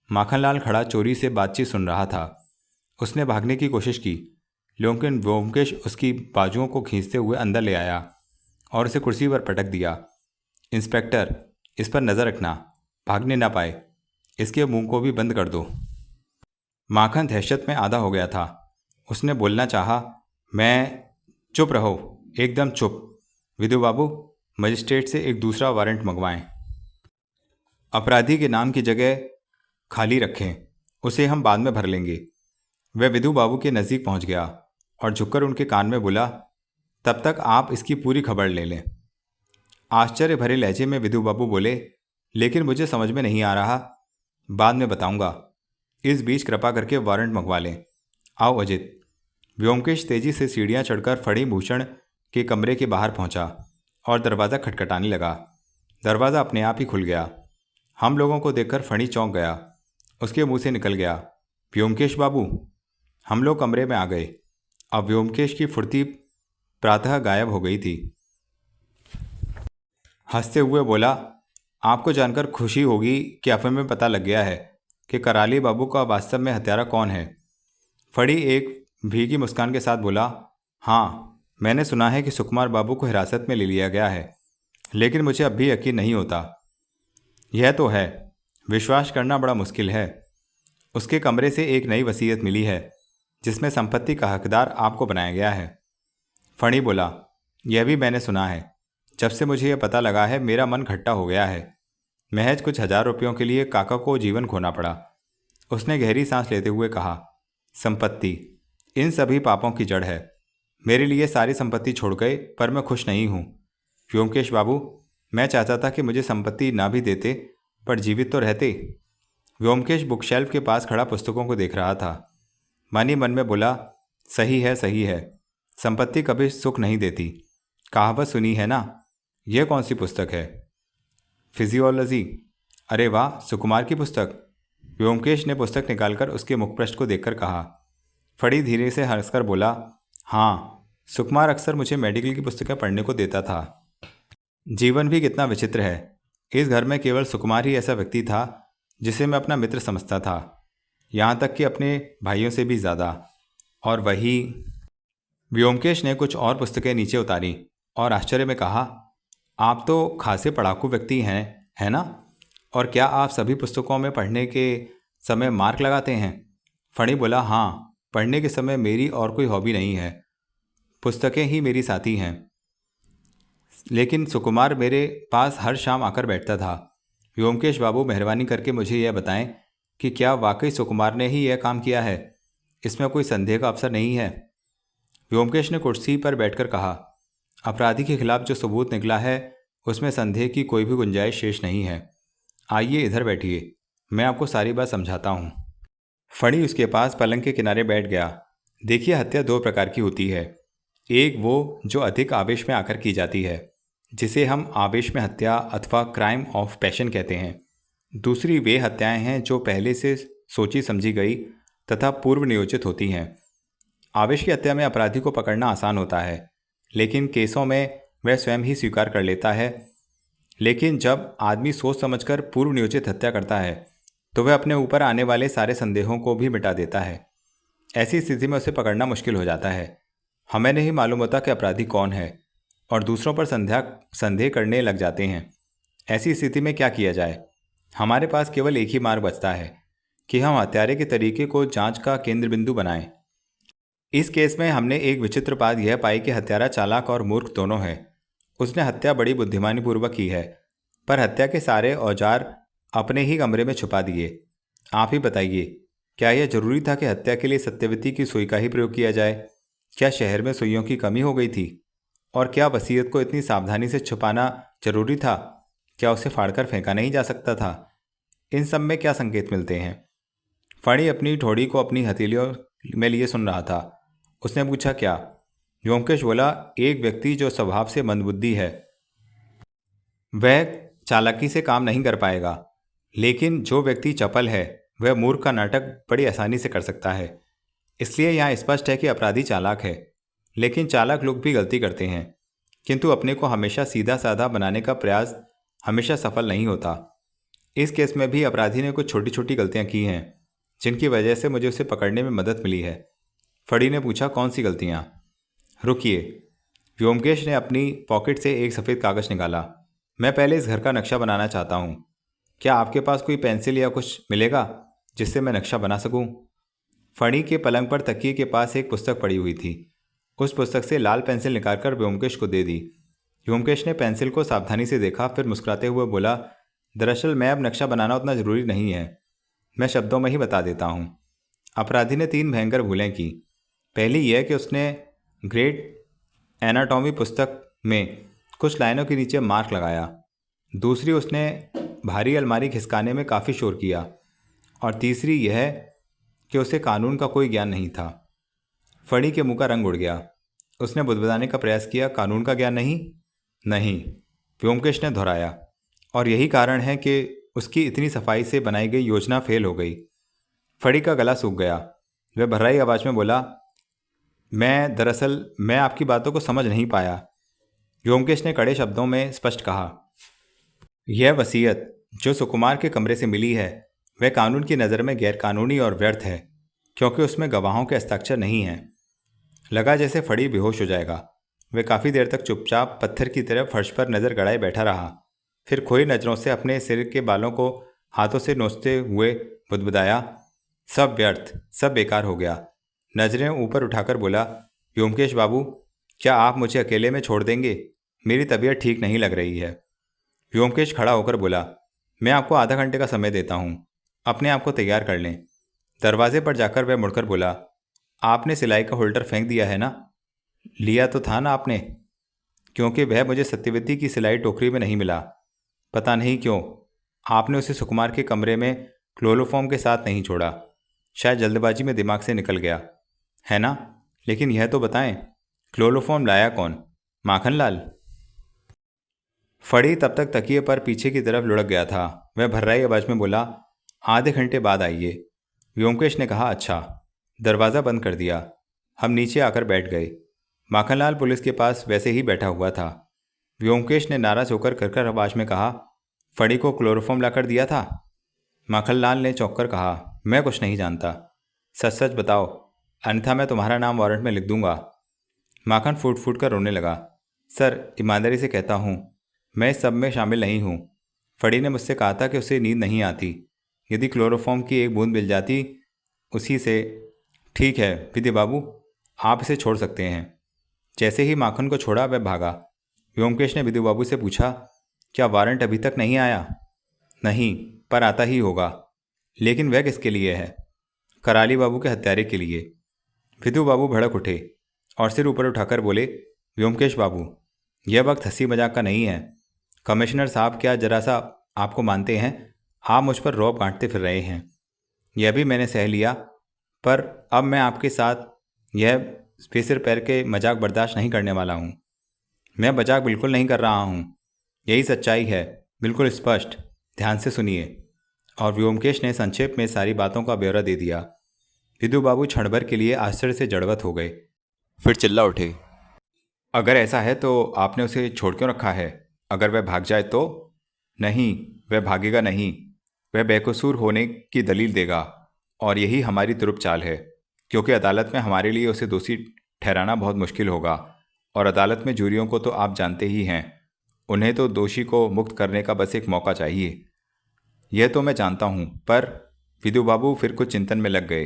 माखनलाल खड़ा चोरी से बातचीत सुन रहा था। उसने भागने की कोशिश की, लेकिन व्योमकेश उसकी बाजुओं को खींचते हुए अंदर ले आया और उसे कुर्सी पर पटक दिया। इंस्पेक्टर, इस पर नज़र रखना, भागने ना पाए। इसके मुंह को भी बंद कर दो। माखन दहशत में आधा हो गया था। उसने बोलना चाहा, मैं... चुप रहो, एकदम चुप। विधु बाबू, मजिस्ट्रेट से एक दूसरा वारंट मंगवाएं। अपराधी के नाम की जगह खाली रखें, उसे हम बाद में भर लेंगे। वह विधु बाबू के नज़दीक पहुंच गया और झुककर उनके कान में बोला, तब तक आप इसकी पूरी खबर ले लें। आश्चर्य भरे लहजे में विधु बाबू बोले, लेकिन मुझे समझ में नहीं आ रहा। बाद में बताऊंगा। इस बीच कृपा करके वारंट मंगवा लें। आओ अजित। व्योमकेश तेजी से सीढ़ियां चढ़कर फणी भूषण के कमरे के बाहर पहुंचा और दरवाज़ा खटखटाने लगा। दरवाज़ा अपने आप ही खुल गया। हम लोगों को देखकर फणी चौंक गया। उसके मुंह से निकल गया, व्योमकेश बाबू। हम लोग कमरे में आ गए। अब व्योमकेश की फुर्ती प्रातः गायब हो गई थी। हंसते हुए बोला, आपको जानकर खुशी होगी कि अब हमें पता लग गया है कि कराली बाबू का वास्तव में हत्यारा कौन है। फड़ी एक भीगी मुस्कान के साथ बोला, हाँ, मैंने सुना है कि सुकुमार बाबू को हिरासत में ले लिया गया है, लेकिन मुझे अब भी यकीन नहीं होता। यह तो है, विश्वास करना बड़ा मुश्किल है। उसके कमरे से एक नई वसीयत मिली है जिसमें संपत्ति का हकदार आपको बनाया गया है। फणी बोला, यह भी मैंने सुना है। जब से मुझे यह पता लगा है मेरा मन खट्टा हो गया है। महज कुछ 1000 रुपयों के लिए काका को जीवन खोना पड़ा। उसने गहरी सांस लेते हुए कहा, संपत्ति इन सभी पापों की जड़ है। मेरे लिए सारी संपत्ति छोड़ गए पर मैं खुश नहीं हूँ। व्योमकेश बाबू, मैं चाहता था कि मुझे संपत्ति ना भी देते पर जीवित तो रहते। व्योमकेश बुकशेल्फ के पास खड़ा पुस्तकों को देख रहा था। मन ही मन में बोला, सही है सही है, संपत्ति कभी सुख नहीं देती। कहावत सुनी है ना। यह कौन सी पुस्तक है? फिजियोलॉजी। अरे वाह, सुकुमार की पुस्तक। व्योमकेश ने पुस्तक निकालकर उसके मुखपृष्ठ को देखकर कहा। फड़ी धीरे से हंसकर बोला, हाँ, सुकुमार अक्सर मुझे मेडिकल की पुस्तकें पढ़ने को देता था। जीवन भी कितना विचित्र है। इस घर में केवल सुकुमार ही ऐसा व्यक्ति था जिसे मैं अपना मित्र समझता था, यहाँ तक कि अपने भाइयों से भी ज़्यादा। और वही। व्योमकेश ने कुछ और पुस्तकें नीचे उतारी और आश्चर्य में कहा, आप तो खासे पढ़ाकू व्यक्ति हैं, है ना? और क्या आप सभी पुस्तकों में पढ़ने के समय मार्क लगाते हैं? फणी बोला, हाँ, पढ़ने के समय मेरी और कोई हॉबी नहीं है, पुस्तकें ही मेरी साथी हैं। लेकिन सुकुमार मेरे पास हर शाम आकर बैठता था। व्योमकेश बाबू, मेहरबानी करके मुझे यह बताएं कि क्या वाकई सुकुमार ने ही यह काम किया है? इसमें कोई संदेह का अवसर नहीं है। व्योमकेश ने कुर्सी पर बैठकर कहा, अपराधी के खिलाफ जो सबूत निकला है उसमें संदेह की कोई भी गुंजाइश शेष नहीं है। आइए इधर बैठिए, मैं आपको सारी बात समझाता हूँ। फणी उसके पास पलंग के किनारे बैठ गया। देखिए, हत्या 2 प्रकार की होती है। एक वो जो अधिक आवेश में आकर की जाती है, जिसे हम आवेश में हत्या अथवा क्राइम ऑफ पैशन कहते हैं। दूसरी वे हत्याएं हैं जो पहले से सोची समझी गई तथा पूर्व नियोजित होती हैं। आवेश की हत्या में अपराधी को पकड़ना आसान होता है, लेकिन केसों में वह स्वयं ही स्वीकार कर लेता है। लेकिन जब आदमी सोच समझकर पूर्व नियोजित हत्या करता है तो वह अपने ऊपर आने वाले सारे संदेहों को भी मिटा देता है। ऐसी स्थिति में उसे पकड़ना मुश्किल हो जाता है। हमें नहीं मालूम होता कि अपराधी कौन है और दूसरों पर संदेह करने लग जाते हैं। ऐसी स्थिति में क्या किया जाए? हमारे पास केवल एक ही मार्ग बचता है कि हम हत्यारे के तरीके को जांच का केंद्र बिंदु बनाएं। इस केस में हमने एक विचित्र बात यह पाई कि हत्यारा चालाक और मूर्ख दोनों है। उसने हत्या बड़ी बुद्धिमानी पूर्वक की है, पर हत्या के सारे औजार अपने ही कमरे में छुपा दिए। आप ही बताइए, क्या यह जरूरी था कि हत्या के लिए सत्यवती की सुई का ही प्रयोग किया जाए? क्या शहर में सुइयों की कमी हो गई थी? और क्या वसीयत को इतनी सावधानी से छुपाना जरूरी था? क्या उसे फाड़कर फेंका नहीं जा सकता था? इन सब में क्या संकेत मिलते हैं? फणी अपनी ठोड़ी को अपनी हथेलियों में लिए सुन रहा था। उसने पूछा, क्या? व्योमकेश बोला, एक व्यक्ति जो स्वभाव से मंदबुद्धि है वह चालाकी से काम नहीं कर पाएगा, लेकिन जो व्यक्ति चपल है वह मूर्ख का नाटक बड़ी आसानी से कर सकता है। इसलिए यहाँ स्पष्ट है कि अपराधी चालाक है, लेकिन चालाक लोग भी गलती करते हैं, किंतु अपने को हमेशा सीधा साधा बनाने का प्रयास हमेशा सफल नहीं होता। इस केस में भी अपराधी ने कुछ छोटी छोटी गलतियाँ की हैं जिनकी वजह से मुझे उसे पकड़ने में मदद मिली है। फड़ी ने पूछा, कौन सी गलतियाँ? रुकिए। व्योमकेश ने अपनी पॉकेट से एक सफ़ेद कागज़ निकाला। मैं पहले इस घर का नक्शा बनाना चाहता हूँ। क्या आपके पास कोई पेंसिल या कुछ मिलेगा जिससे मैं नक्शा बना सकूँ? फणी के पलंग पर तकिए के पास एक पुस्तक पड़ी हुई थी। उस पुस्तक से लाल पेंसिल निकालकर व्योमकेश को दे दी। व्योमकेश ने पेंसिल को सावधानी से देखा, फिर मुस्कुराते हुए बोला, दरअसल मैं अब नक्शा बनाना उतना ज़रूरी नहीं है, मैं शब्दों में ही बता देता हूँ। अपराधी ने 3 भयंकर भूलें की। पहली यह कि उसने ग्रेट एनाटॉमी पुस्तक में कुछ लाइनों के नीचे मार्क लगाया। दूसरी, उसने भारी अलमारी खिसकाने में काफ़ी शोर किया। और तीसरी यह कि उसे कानून का कोई ज्ञान नहीं था। फड़ी के मुंह का रंग उड़ गया। उसने बुदबुदाने का प्रयास किया, कानून का ज्ञान नहीं? नहीं, व्योमकेश ने दोहराया। और यही कारण है कि उसकी इतनी सफाई से बनाई गई योजना फेल हो गई। फड़ी का गला सूख गया। वह भर्राई आवाज़ में बोला, मैं आपकी बातों को समझ नहीं पाया। व्योमकेश ने कड़े शब्दों में स्पष्ट कहा, यह वसीयत जो सुकुमार के कमरे से मिली है वह कानून की नज़र में गैरकानूनी और व्यर्थ है, क्योंकि उसमें गवाहों के हस्ताक्षर नहीं हैं। लगा जैसे फड़ी बेहोश हो जाएगा। वह काफ़ी देर तक चुपचाप पत्थर की तरह फर्श पर नज़र गड़ाए बैठा रहा। फिर खोई नज़रों से अपने सिर के बालों को हाथों से नोचते हुए बुदबुदाया, सब व्यर्थ, सब बेकार हो गया। नजरें ऊपर उठाकर बोला, व्योमकेश बाबू, क्या आप मुझे अकेले में छोड़ देंगे? मेरी तबीयत ठीक नहीं लग रही है। व्योमकेश खड़ा होकर बोला, मैं आपको आधा घंटे का समय देता हूँ, अपने आप को तैयार कर लें। दरवाजे पर जाकर वह मुड़कर बोला, आपने सिलाई का होल्डर फेंक दिया है ना? लिया तो था ना आपने, क्योंकि वह मुझे सत्यवती की सिलाई टोकरी में नहीं मिला। पता नहीं क्यों आपने उसे सुकुमार के कमरे में क्लोरोफॉर्म के साथ नहीं छोड़ा। शायद जल्दबाजी में दिमाग से निकल गया है ना? लेकिन यह तो बताएं, क्लोरोफॉर्म लाया कौन? माखनलाल? फड़ी तब तक तकिए पर पीछे की तरफ लुढ़क गया था। वह भर्राई आवाज में बोला, आधे घंटे बाद आइए। व्योमकेश ने कहा, अच्छा। दरवाज़ा बंद कर दिया। हम नीचे आकर बैठ गए। माखनलाल पुलिस के पास वैसे ही बैठा हुआ था। व्योमकेश ने नाराज होकर करकर आवाज में कहा, फड़ी को क्लोरोफॉर्म लाकर दिया था? माखनलाल ने चौंक कर कहा, मैं कुछ नहीं जानता। सच सच बताओ, अन्यथा मैं तुम्हारा नाम वारंट में लिख दूंगा। माखन फूट फूट कर रोने लगा। सर, ईमानदारी से कहता हूँ, मैं इस सब में शामिल नहीं हूँ। फड़ी ने मुझसे कहा था कि उसे नींद नहीं आती। यदि क्लोरोफॉर्म की एक बूंद मिल जाती उसी से। ठीक है विधि बाबू, आप इसे छोड़ सकते हैं। जैसे ही माखन को छोड़ा वह भागा। व्योमकेश ने विधि बाबू से पूछा, क्या वारंट अभी तक नहीं आया? नहीं, पर आता ही होगा। लेकिन वह किसके लिए है? कराली बाबू के हत्यारे के लिए। विधु बाबू भड़क उठे और सिर ऊपर उठाकर बोले, व्योमकेश बाबू, यह वक्त हंसी मजाक का नहीं है। कमिश्नर साहब क्या जरा सा आपको मानते हैं? आप मुझ पर रौब गांठते फिर रहे हैं। यह भी मैंने सह लिया, पर अब मैं आपके साथ यह बेसिर पैर के मजाक बर्दाश्त नहीं करने वाला हूँ। मैं मजाक बिल्कुल नहीं कर रहा हूँ, यही सच्चाई है, बिल्कुल स्पष्ट। ध्यान से सुनिए। और व्योमकेश ने संक्षेप में सारी बातों का ब्यौरा दे दिया। विधु बाबू क्षण भर के लिए आश्चर्य से जड़वत हो गए। फिर चिल्ला उठे, अगर ऐसा है तो आपने उसे छोड़ क्यों रखा है? अगर वह भाग जाए तो? नहीं, वह भागेगा नहीं। वह बेकसूर होने की दलील देगा, और यही हमारी तुरुप चाल है, क्योंकि अदालत में हमारे लिए उसे दोषी ठहराना बहुत मुश्किल होगा। और अदालत में जूरियों को तो आप जानते ही हैं, उन्हें तो दोषी को मुक्त करने का बस एक मौका चाहिए। यह तो मैं जानता हूँ, पर विधु बाबू फिर कुछ चिंतन में लग गए।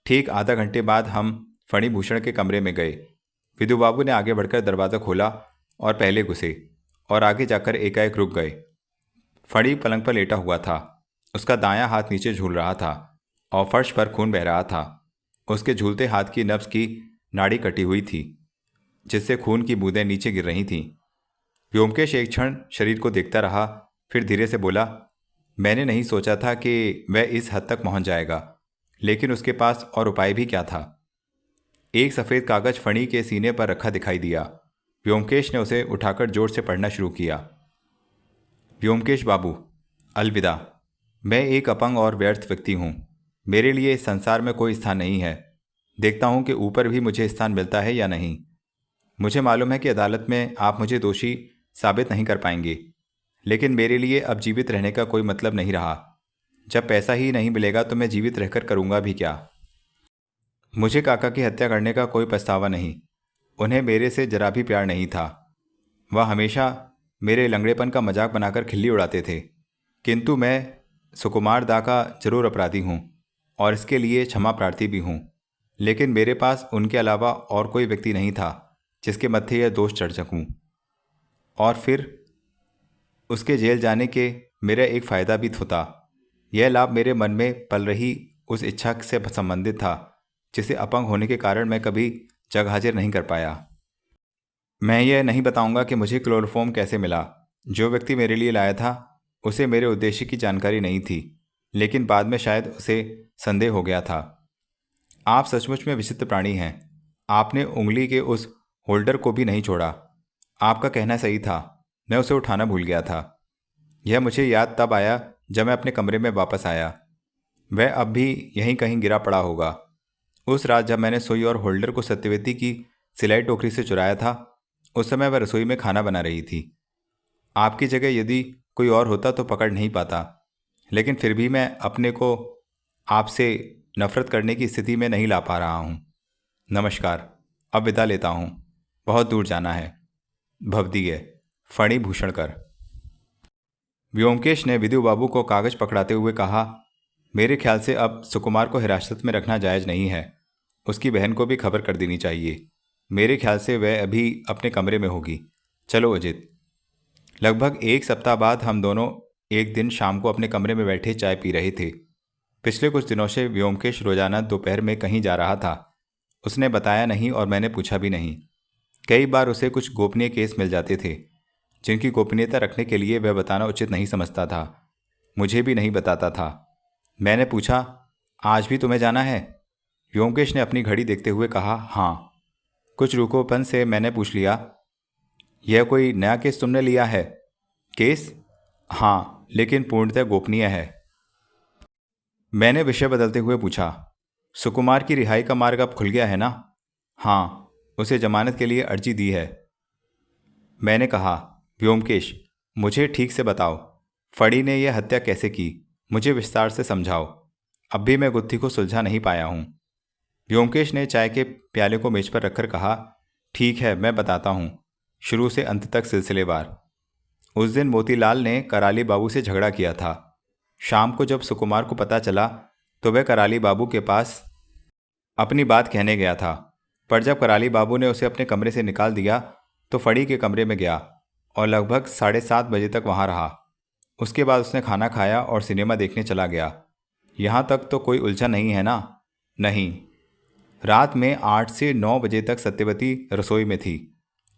ठीक आधा घंटे बाद हम फणिभूषण के कमरे में गए। विधु बाबू ने आगे बढ़कर दरवाज़ा खोला और पहले घुसे, और आगे जाकर एकाएक रुक गए। फणी पलंग पर लेटा हुआ था। उसका दायां हाथ नीचे झूल रहा था और फर्श पर खून बह रहा था। उसके झूलते हाथ की नब्ज की नाड़ी कटी हुई थी, जिससे खून की बूंदें नीचे गिर रही थीं। व्योमकेश एक क्षण शरीर को देखता रहा, फिर धीरे से बोला, मैंने नहीं सोचा था कि वह इस हद तक पहुंच जाएगा, लेकिन उसके पास और उपाय भी क्या था? एक सफ़ेद कागज फणी के सीने पर रखा दिखाई दिया। व्योमकेश ने उसे उठाकर जोर से पढ़ना शुरू किया। व्योमकेश बाबू, अलविदा। मैं एक अपंग और व्यर्थ व्यक्ति हूँ। मेरे लिए इस संसार में कोई स्थान नहीं है। देखता हूँ कि ऊपर भी मुझे स्थान मिलता है या नहीं। मुझे मालूम है कि अदालत में आप मुझे दोषी साबित नहीं कर पाएंगे, लेकिन मेरे लिए अब जीवित रहने का कोई मतलब नहीं रहा। जब पैसा ही नहीं मिलेगा तो मैं जीवित रहकर करूँगा भी क्या? मुझे काका की हत्या करने का कोई पछतावा नहीं। उन्हें मेरे से जरा भी प्यार नहीं था। वह हमेशा मेरे लंगड़ेपन का मजाक बनाकर खिल्ली उड़ाते थे। किंतु मैं सुकुमार दा का जरूर अपराधी हूँ, और इसके लिए क्षमा प्रार्थी भी हूँ। लेकिन मेरे पास उनके अलावा और कोई व्यक्ति नहीं था जिसके मत्थे यह दोष चढ़ सकूँ। और फिर उसके जेल जाने के मेरा एक फ़ायदा भी होता। यह लाभ मेरे मन में पल रही उस इच्छा से संबंधित था जिसे अपंग होने के कारण मैं कभी जग हाजिर नहीं कर पाया। मैं यह नहीं बताऊंगा कि मुझे क्लोरोफॉर्म कैसे मिला। जो व्यक्ति मेरे लिए लाया था उसे मेरे उद्देश्य की जानकारी नहीं थी, लेकिन बाद में शायद उसे संदेह हो गया था। आप सचमुच में विचित्र प्राणी हैं। आपने उंगली के उस होल्डर को भी नहीं छोड़ा। आपका कहना सही था, मैं उसे उठाना भूल गया था। यह मुझे याद तब आया जब मैं अपने कमरे में वापस आया। वह अब भी यहीं कहीं गिरा पड़ा होगा। उस रात जब मैंने सुई और होल्डर को सत्यवती की सिलाई टोकरी से चुराया था, उस समय वह रसोई में खाना बना रही थी। आपकी जगह यदि कोई और होता तो पकड़ नहीं पाता, लेकिन फिर भी मैं अपने को आपसे नफरत करने की स्थिति में नहीं ला पा रहा हूँ। नमस्कार, अब विदा लेता हूँ, बहुत दूर जाना है। भवदीय, फणिभूषणकर। व्योमकेश ने विदु बाबू को कागज पकड़ाते हुए कहा, मेरे ख्याल से अब सुकुमार को हिरासत में रखना जायज़ नहीं है। उसकी बहन को भी खबर कर देनी चाहिए। मेरे ख्याल से वह अभी अपने कमरे में होगी। चलो अजित। लगभग एक सप्ताह बाद हम दोनों एक दिन शाम को अपने कमरे में बैठे चाय पी रहे थे। पिछले कुछ दिनों से व्योमकेश रोजाना दोपहर में कहीं जा रहा था। उसने बताया नहीं और मैंने पूछा भी नहीं। कई बार उसे कुछ गोपनीय केस मिल जाते थे जिनकी गोपनीयता रखने के लिए वह बताना उचित नहीं समझता था। मुझे भी नहीं बताता था। मैंने पूछा, आज भी तुम्हें जाना है? व्योमकेश ने अपनी घड़ी देखते हुए कहा, हाँ। कुछ रुकोपन से मैंने पूछ लिया, यह कोई नया केस तुमने लिया है? केस? हाँ, लेकिन पूर्णतः गोपनीय है। मैंने विषय बदलते हुए पूछा, सुकुमार की रिहाई का मार्ग अब खुल गया है ना? हाँ, उसे जमानत के लिए अर्जी दी है। मैंने कहा, व्योमकेश, मुझे ठीक से बताओ, फड़ी ने यह हत्या कैसे की? मुझे विस्तार से समझाओ। अब भी मैं गुत्थी को सुलझा नहीं पाया हूँ। व्योमकेश ने चाय के प्याले को मेज पर रखकर कहा, ठीक है, मैं बताता हूँ, शुरू से अंत तक सिलसिलेवार। उस दिन मोतीलाल ने कराली बाबू से झगड़ा किया था। शाम को जब सुकुमार को पता चला तो वह कराली बाबू के पास अपनी बात कहने गया था, पर जब कराली बाबू ने उसे अपने कमरे से निकाल दिया तो फड़ी के कमरे में गया और लगभग 7:30 बजे तक वहाँ रहा। उसके बाद उसने खाना खाया और सिनेमा देखने चला गया। यहाँ तक तो कोई उलझन नहीं है ना? नहीं। रात में 8 से 9 बजे तक सत्यवती रसोई में थी।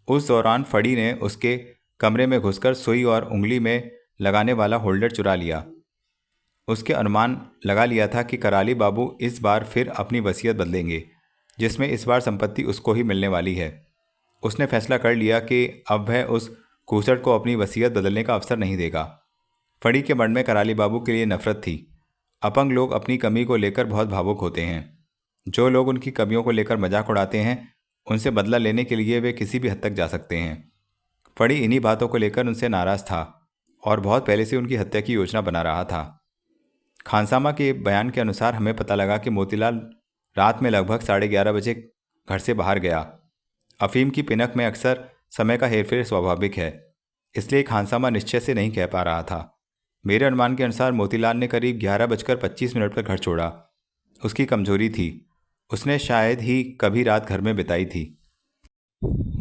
उस दौरान फड़ी ने उसके कमरे में घुसकर सुई और उंगली में लगाने वाला होल्डर चुरा लिया। उसके अनुमान लगा लिया था कि कराली बाबू इस बार फिर अपनी वसीयत बदलेंगे, जिसमें इस बार संपत्ति उसको ही मिलने वाली है। उसने फैसला कर लिया कि अब वह उस खूसट को अपनी वसीयत बदलने का अवसर नहीं देगा। फड़ी के मन में कराली बाबू के लिए नफरत थी। अपंग लोग अपनी कमी को लेकर बहुत भावुक होते हैं। जो लोग उनकी कमियों को लेकर मजाक उड़ाते हैं, उनसे बदला लेने के लिए वे किसी भी हद तक जा सकते हैं। फड़ी इन्हीं बातों को लेकर उनसे नाराज था और बहुत पहले से उनकी हत्या की योजना बना रहा था। खानसामा के बयान के अनुसार हमें पता लगा कि मोतीलाल रात में लगभग 11:30 बजे घर से बाहर गया। अफीम की पिनक में अक्सर समय का हेरफेर स्वाभाविक है, इसलिए खानसामा निश्चय से नहीं कह पा रहा था। मेरे अनुमान के अनुसार मोतीलाल ने करीब 11:25 पर घर छोड़ा। उसकी कमजोरी थी, उसने शायद ही कभी रात घर में बिताई थी।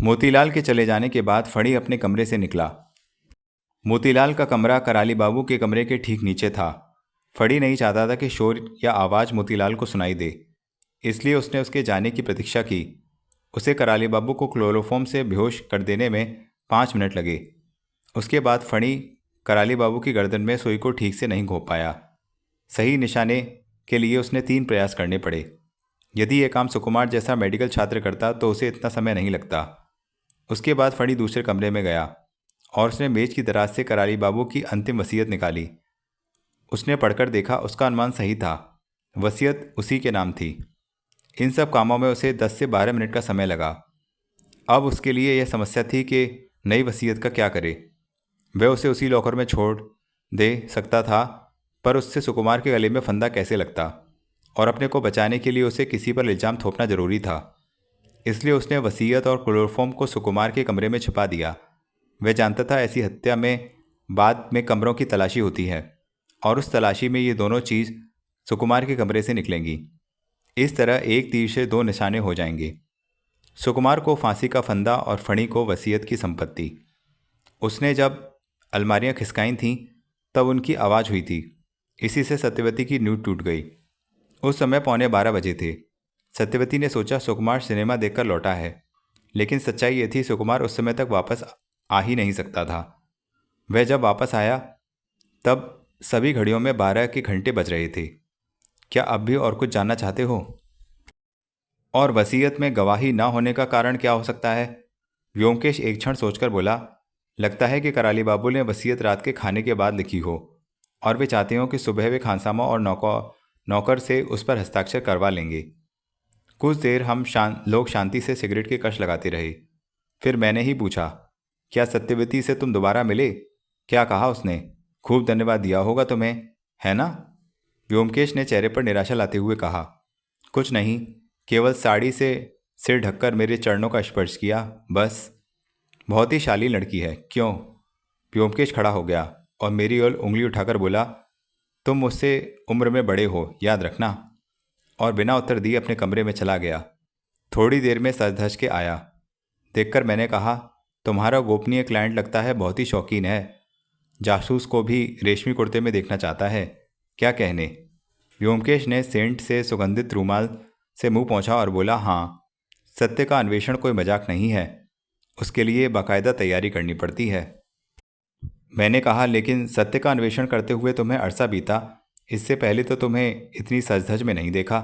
मोतीलाल के चले जाने के बाद फड़ी अपने कमरे से निकला। मोतीलाल का कमरा कराली बाबू के कमरे के ठीक नीचे था। फड़ी नहीं चाहता था कि शोर या आवाज़ मोतीलाल को सुनाई दे, इसलिए उसने उसके जाने की प्रतीक्षा की। उसे कराली बाबू को क्लोरोफॉर्म से बेहोश कर देने में 5 मिनट लगे। उसके बाद फड़ी कराली बाबू की गर्दन में सुई को ठीक से नहीं घोंप पाया। सही निशाने के लिए उसने 3 प्रयास करने पड़े। यदि यह काम सुकुमार जैसा मेडिकल छात्र करता तो उसे इतना समय नहीं लगता। उसके बाद फड़ी दूसरे कमरे में गया और उसने मेज की दराज से कराली बाबू की अंतिम वसीयत निकाली। उसने पढ़कर देखा, उसका अनुमान सही था। वसीयत उसी के नाम थी। इन सब कामों में उसे 10 से 12 मिनट का समय लगा। अब उसके लिए यह समस्या थी कि नई वसीयत का क्या करे। वह उसे उसी लॉकर में छोड़ दे सकता था, पर उससे सुकुमार के गले में फंदा कैसे लगता, और अपने को बचाने के लिए उसे किसी पर इल्ज़ाम थोपना जरूरी था। इसलिए उसने वसीयत और क्लोरोफॉर्म को सुकुमार के कमरे में छिपा दिया। वह जानता था ऐसी हत्या में बाद में कमरों की तलाशी होती है और उस तलाशी में ये दोनों चीज़ सुकुमार के कमरे से निकलेंगी। इस तरह एक तीर से 2 निशाने हो जाएंगे। सुकुमार को फांसी का फंदा और फणी को वसीयत की संपत्ति। उसने जब अलमारियां खिसकाई थीं तब उनकी आवाज़ हुई थी। इसी से सत्यवती की नींद टूट गई। उस समय 11:15 बजे थे। सत्यवती ने सोचा सुकुमार सिनेमा देखकर लौटा है, लेकिन सच्चाई ये थी सुकुमार उस समय तक वापस आ ही नहीं सकता था। वह जब वापस आया तब सभी घड़ियों में 12 के घंटे बज रहे थे। क्या अब भी और कुछ जानना चाहते हो? और वसीयत में गवाही ना होने का कारण क्या हो सकता है? व्योमकेश एक क्षण सोचकर बोला, लगता है कि कराली बाबू ने वसीयत रात के खाने के बाद लिखी हो और वे चाहते हो कि सुबह वे खानसामा और नौकर से उस पर हस्ताक्षर करवा लेंगे। कुछ देर हम लोग शांति से सिगरेट के कश लगाते रहे। फिर मैंने ही पूछा, क्या सत्यवती से तुम दोबारा मिले? क्या कहा उसने? खूब धन्यवाद दिया होगा तुम्हें, है ना? व्योमकेश ने चेहरे पर निराशा लाते हुए कहा, कुछ नहीं, केवल साड़ी से सिर ढककर मेरे चरणों का स्पर्श किया, बस। बहुत ही शालीन लड़की है, क्यों? व्योमकेश खड़ा हो गया। और मेरी ओर उंगली उठाकर बोला, तुम मुझसे उम्र में बड़े हो, याद रखना। और बिना उत्तर दिए अपने कमरे में चला गया। थोड़ी देर में सज धज के आया। देखकर मैंने कहा, तुम्हारा गोपनीय क्लाइंट लगता है बहुत ही शौकीन है। जासूस को भी रेशमी कुर्ते में देखना चाहता है, क्या कहने। व्योमकेश ने सेंट से सुगंधित रूमाल से मुंह पोंछा और बोला, हाँ, सत्य का अन्वेषण कोई मजाक नहीं है। उसके लिए बाकायदा तैयारी करनी पड़ती है। मैंने कहा, लेकिन सत्य का अन्वेषण करते हुए तुम्हें अरसा बीता, इससे पहले तो तुम्हें इतनी सजधज में नहीं देखा।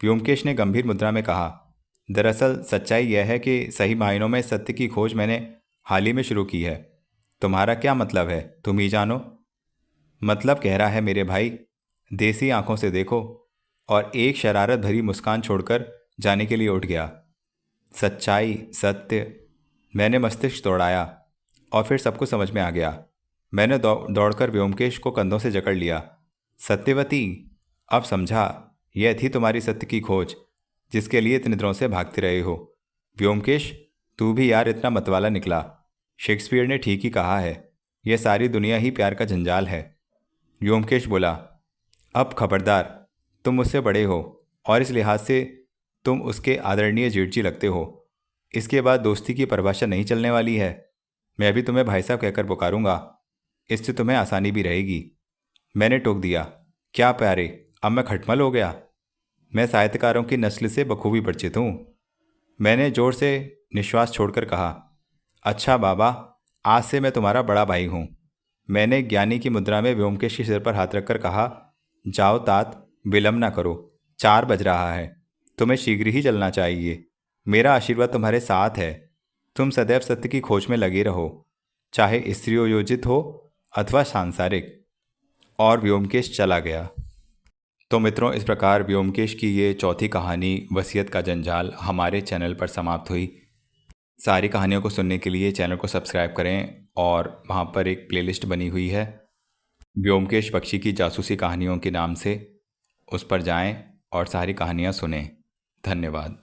व्योमकेश ने गंभीर मुद्रा में कहा, दरअसल सच्चाई यह है कि सही मायनों में सत्य की खोज मैंने हाल ही में शुरू की है। तुम्हारा क्या मतलब है, तुम ही जानो। मतलब कह रहा है मेरे भाई, देसी आंखों से देखो। और एक शरारत भरी मुस्कान छोड़कर जाने के लिए उठ गया। सच्चाई, सत्य, मैंने मस्तिष्क दौड़ाया और फिर सब कुछ समझ में आ गया। मैंने दौड़कर व्योमकेश को कंधों से जकड़ लिया। सत्यवती, अब समझा, यह थी तुम्हारी सत्य की खोज, जिसके लिए इतने दिनों से भागते रहे हो। व्योमकेश, तू भी यार इतना मतवाला निकला। शेक्सपियर ने ठीक ही कहा है, यह सारी दुनिया ही प्यार का जंजाल है। व्योमकेश बोला, अब खबरदार, तुम मुझसे बड़े हो और इस लिहाज से तुम उसके आदरणीय जेठजी लगते हो। इसके बाद दोस्ती की परिभाषा नहीं चलने वाली है। मैं भी तुम्हें भाई साहब कहकर पुकारूंगा, इससे तुम्हें आसानी भी रहेगी। मैंने टोक दिया, क्या प्यारे, अब मैं खटमल हो गया। मैं साहित्यकारों की नस्ल से बखूबी परिचित हूँ। मैंने जोर से निश्वास छोड़कर कहा, अच्छा बाबा, आज से मैं तुम्हारा बड़ा भाई हूँ। मैंने ज्ञानी की मुद्रा में व्योमकेश के सिर पर हाथ रखकर कहा, जाओ तात, विलम्ब ना करो, 4 बज रहा है। तुम्हें शीघ्र ही चलना चाहिए। मेरा आशीर्वाद तुम्हारे साथ है। तुम सदैव सत्य की खोज में लगे रहो, चाहे स्त्रियोयोजित हो अथवा सांसारिक। और व्योमकेश चला गया। तो मित्रों, इस प्रकार व्योमकेश की ये चौथी कहानी वसीयत का जंजाल हमारे चैनल पर समाप्त हुई। सारी कहानियों को सुनने के लिए चैनल को सब्सक्राइब करें और वहाँ पर एक प्लेलिस्ट बनी हुई है व्योमकेश बख्शी की जासूसी कहानियों के नाम से, उस पर जाएं और सारी कहानियाँ सुनें। धन्यवाद।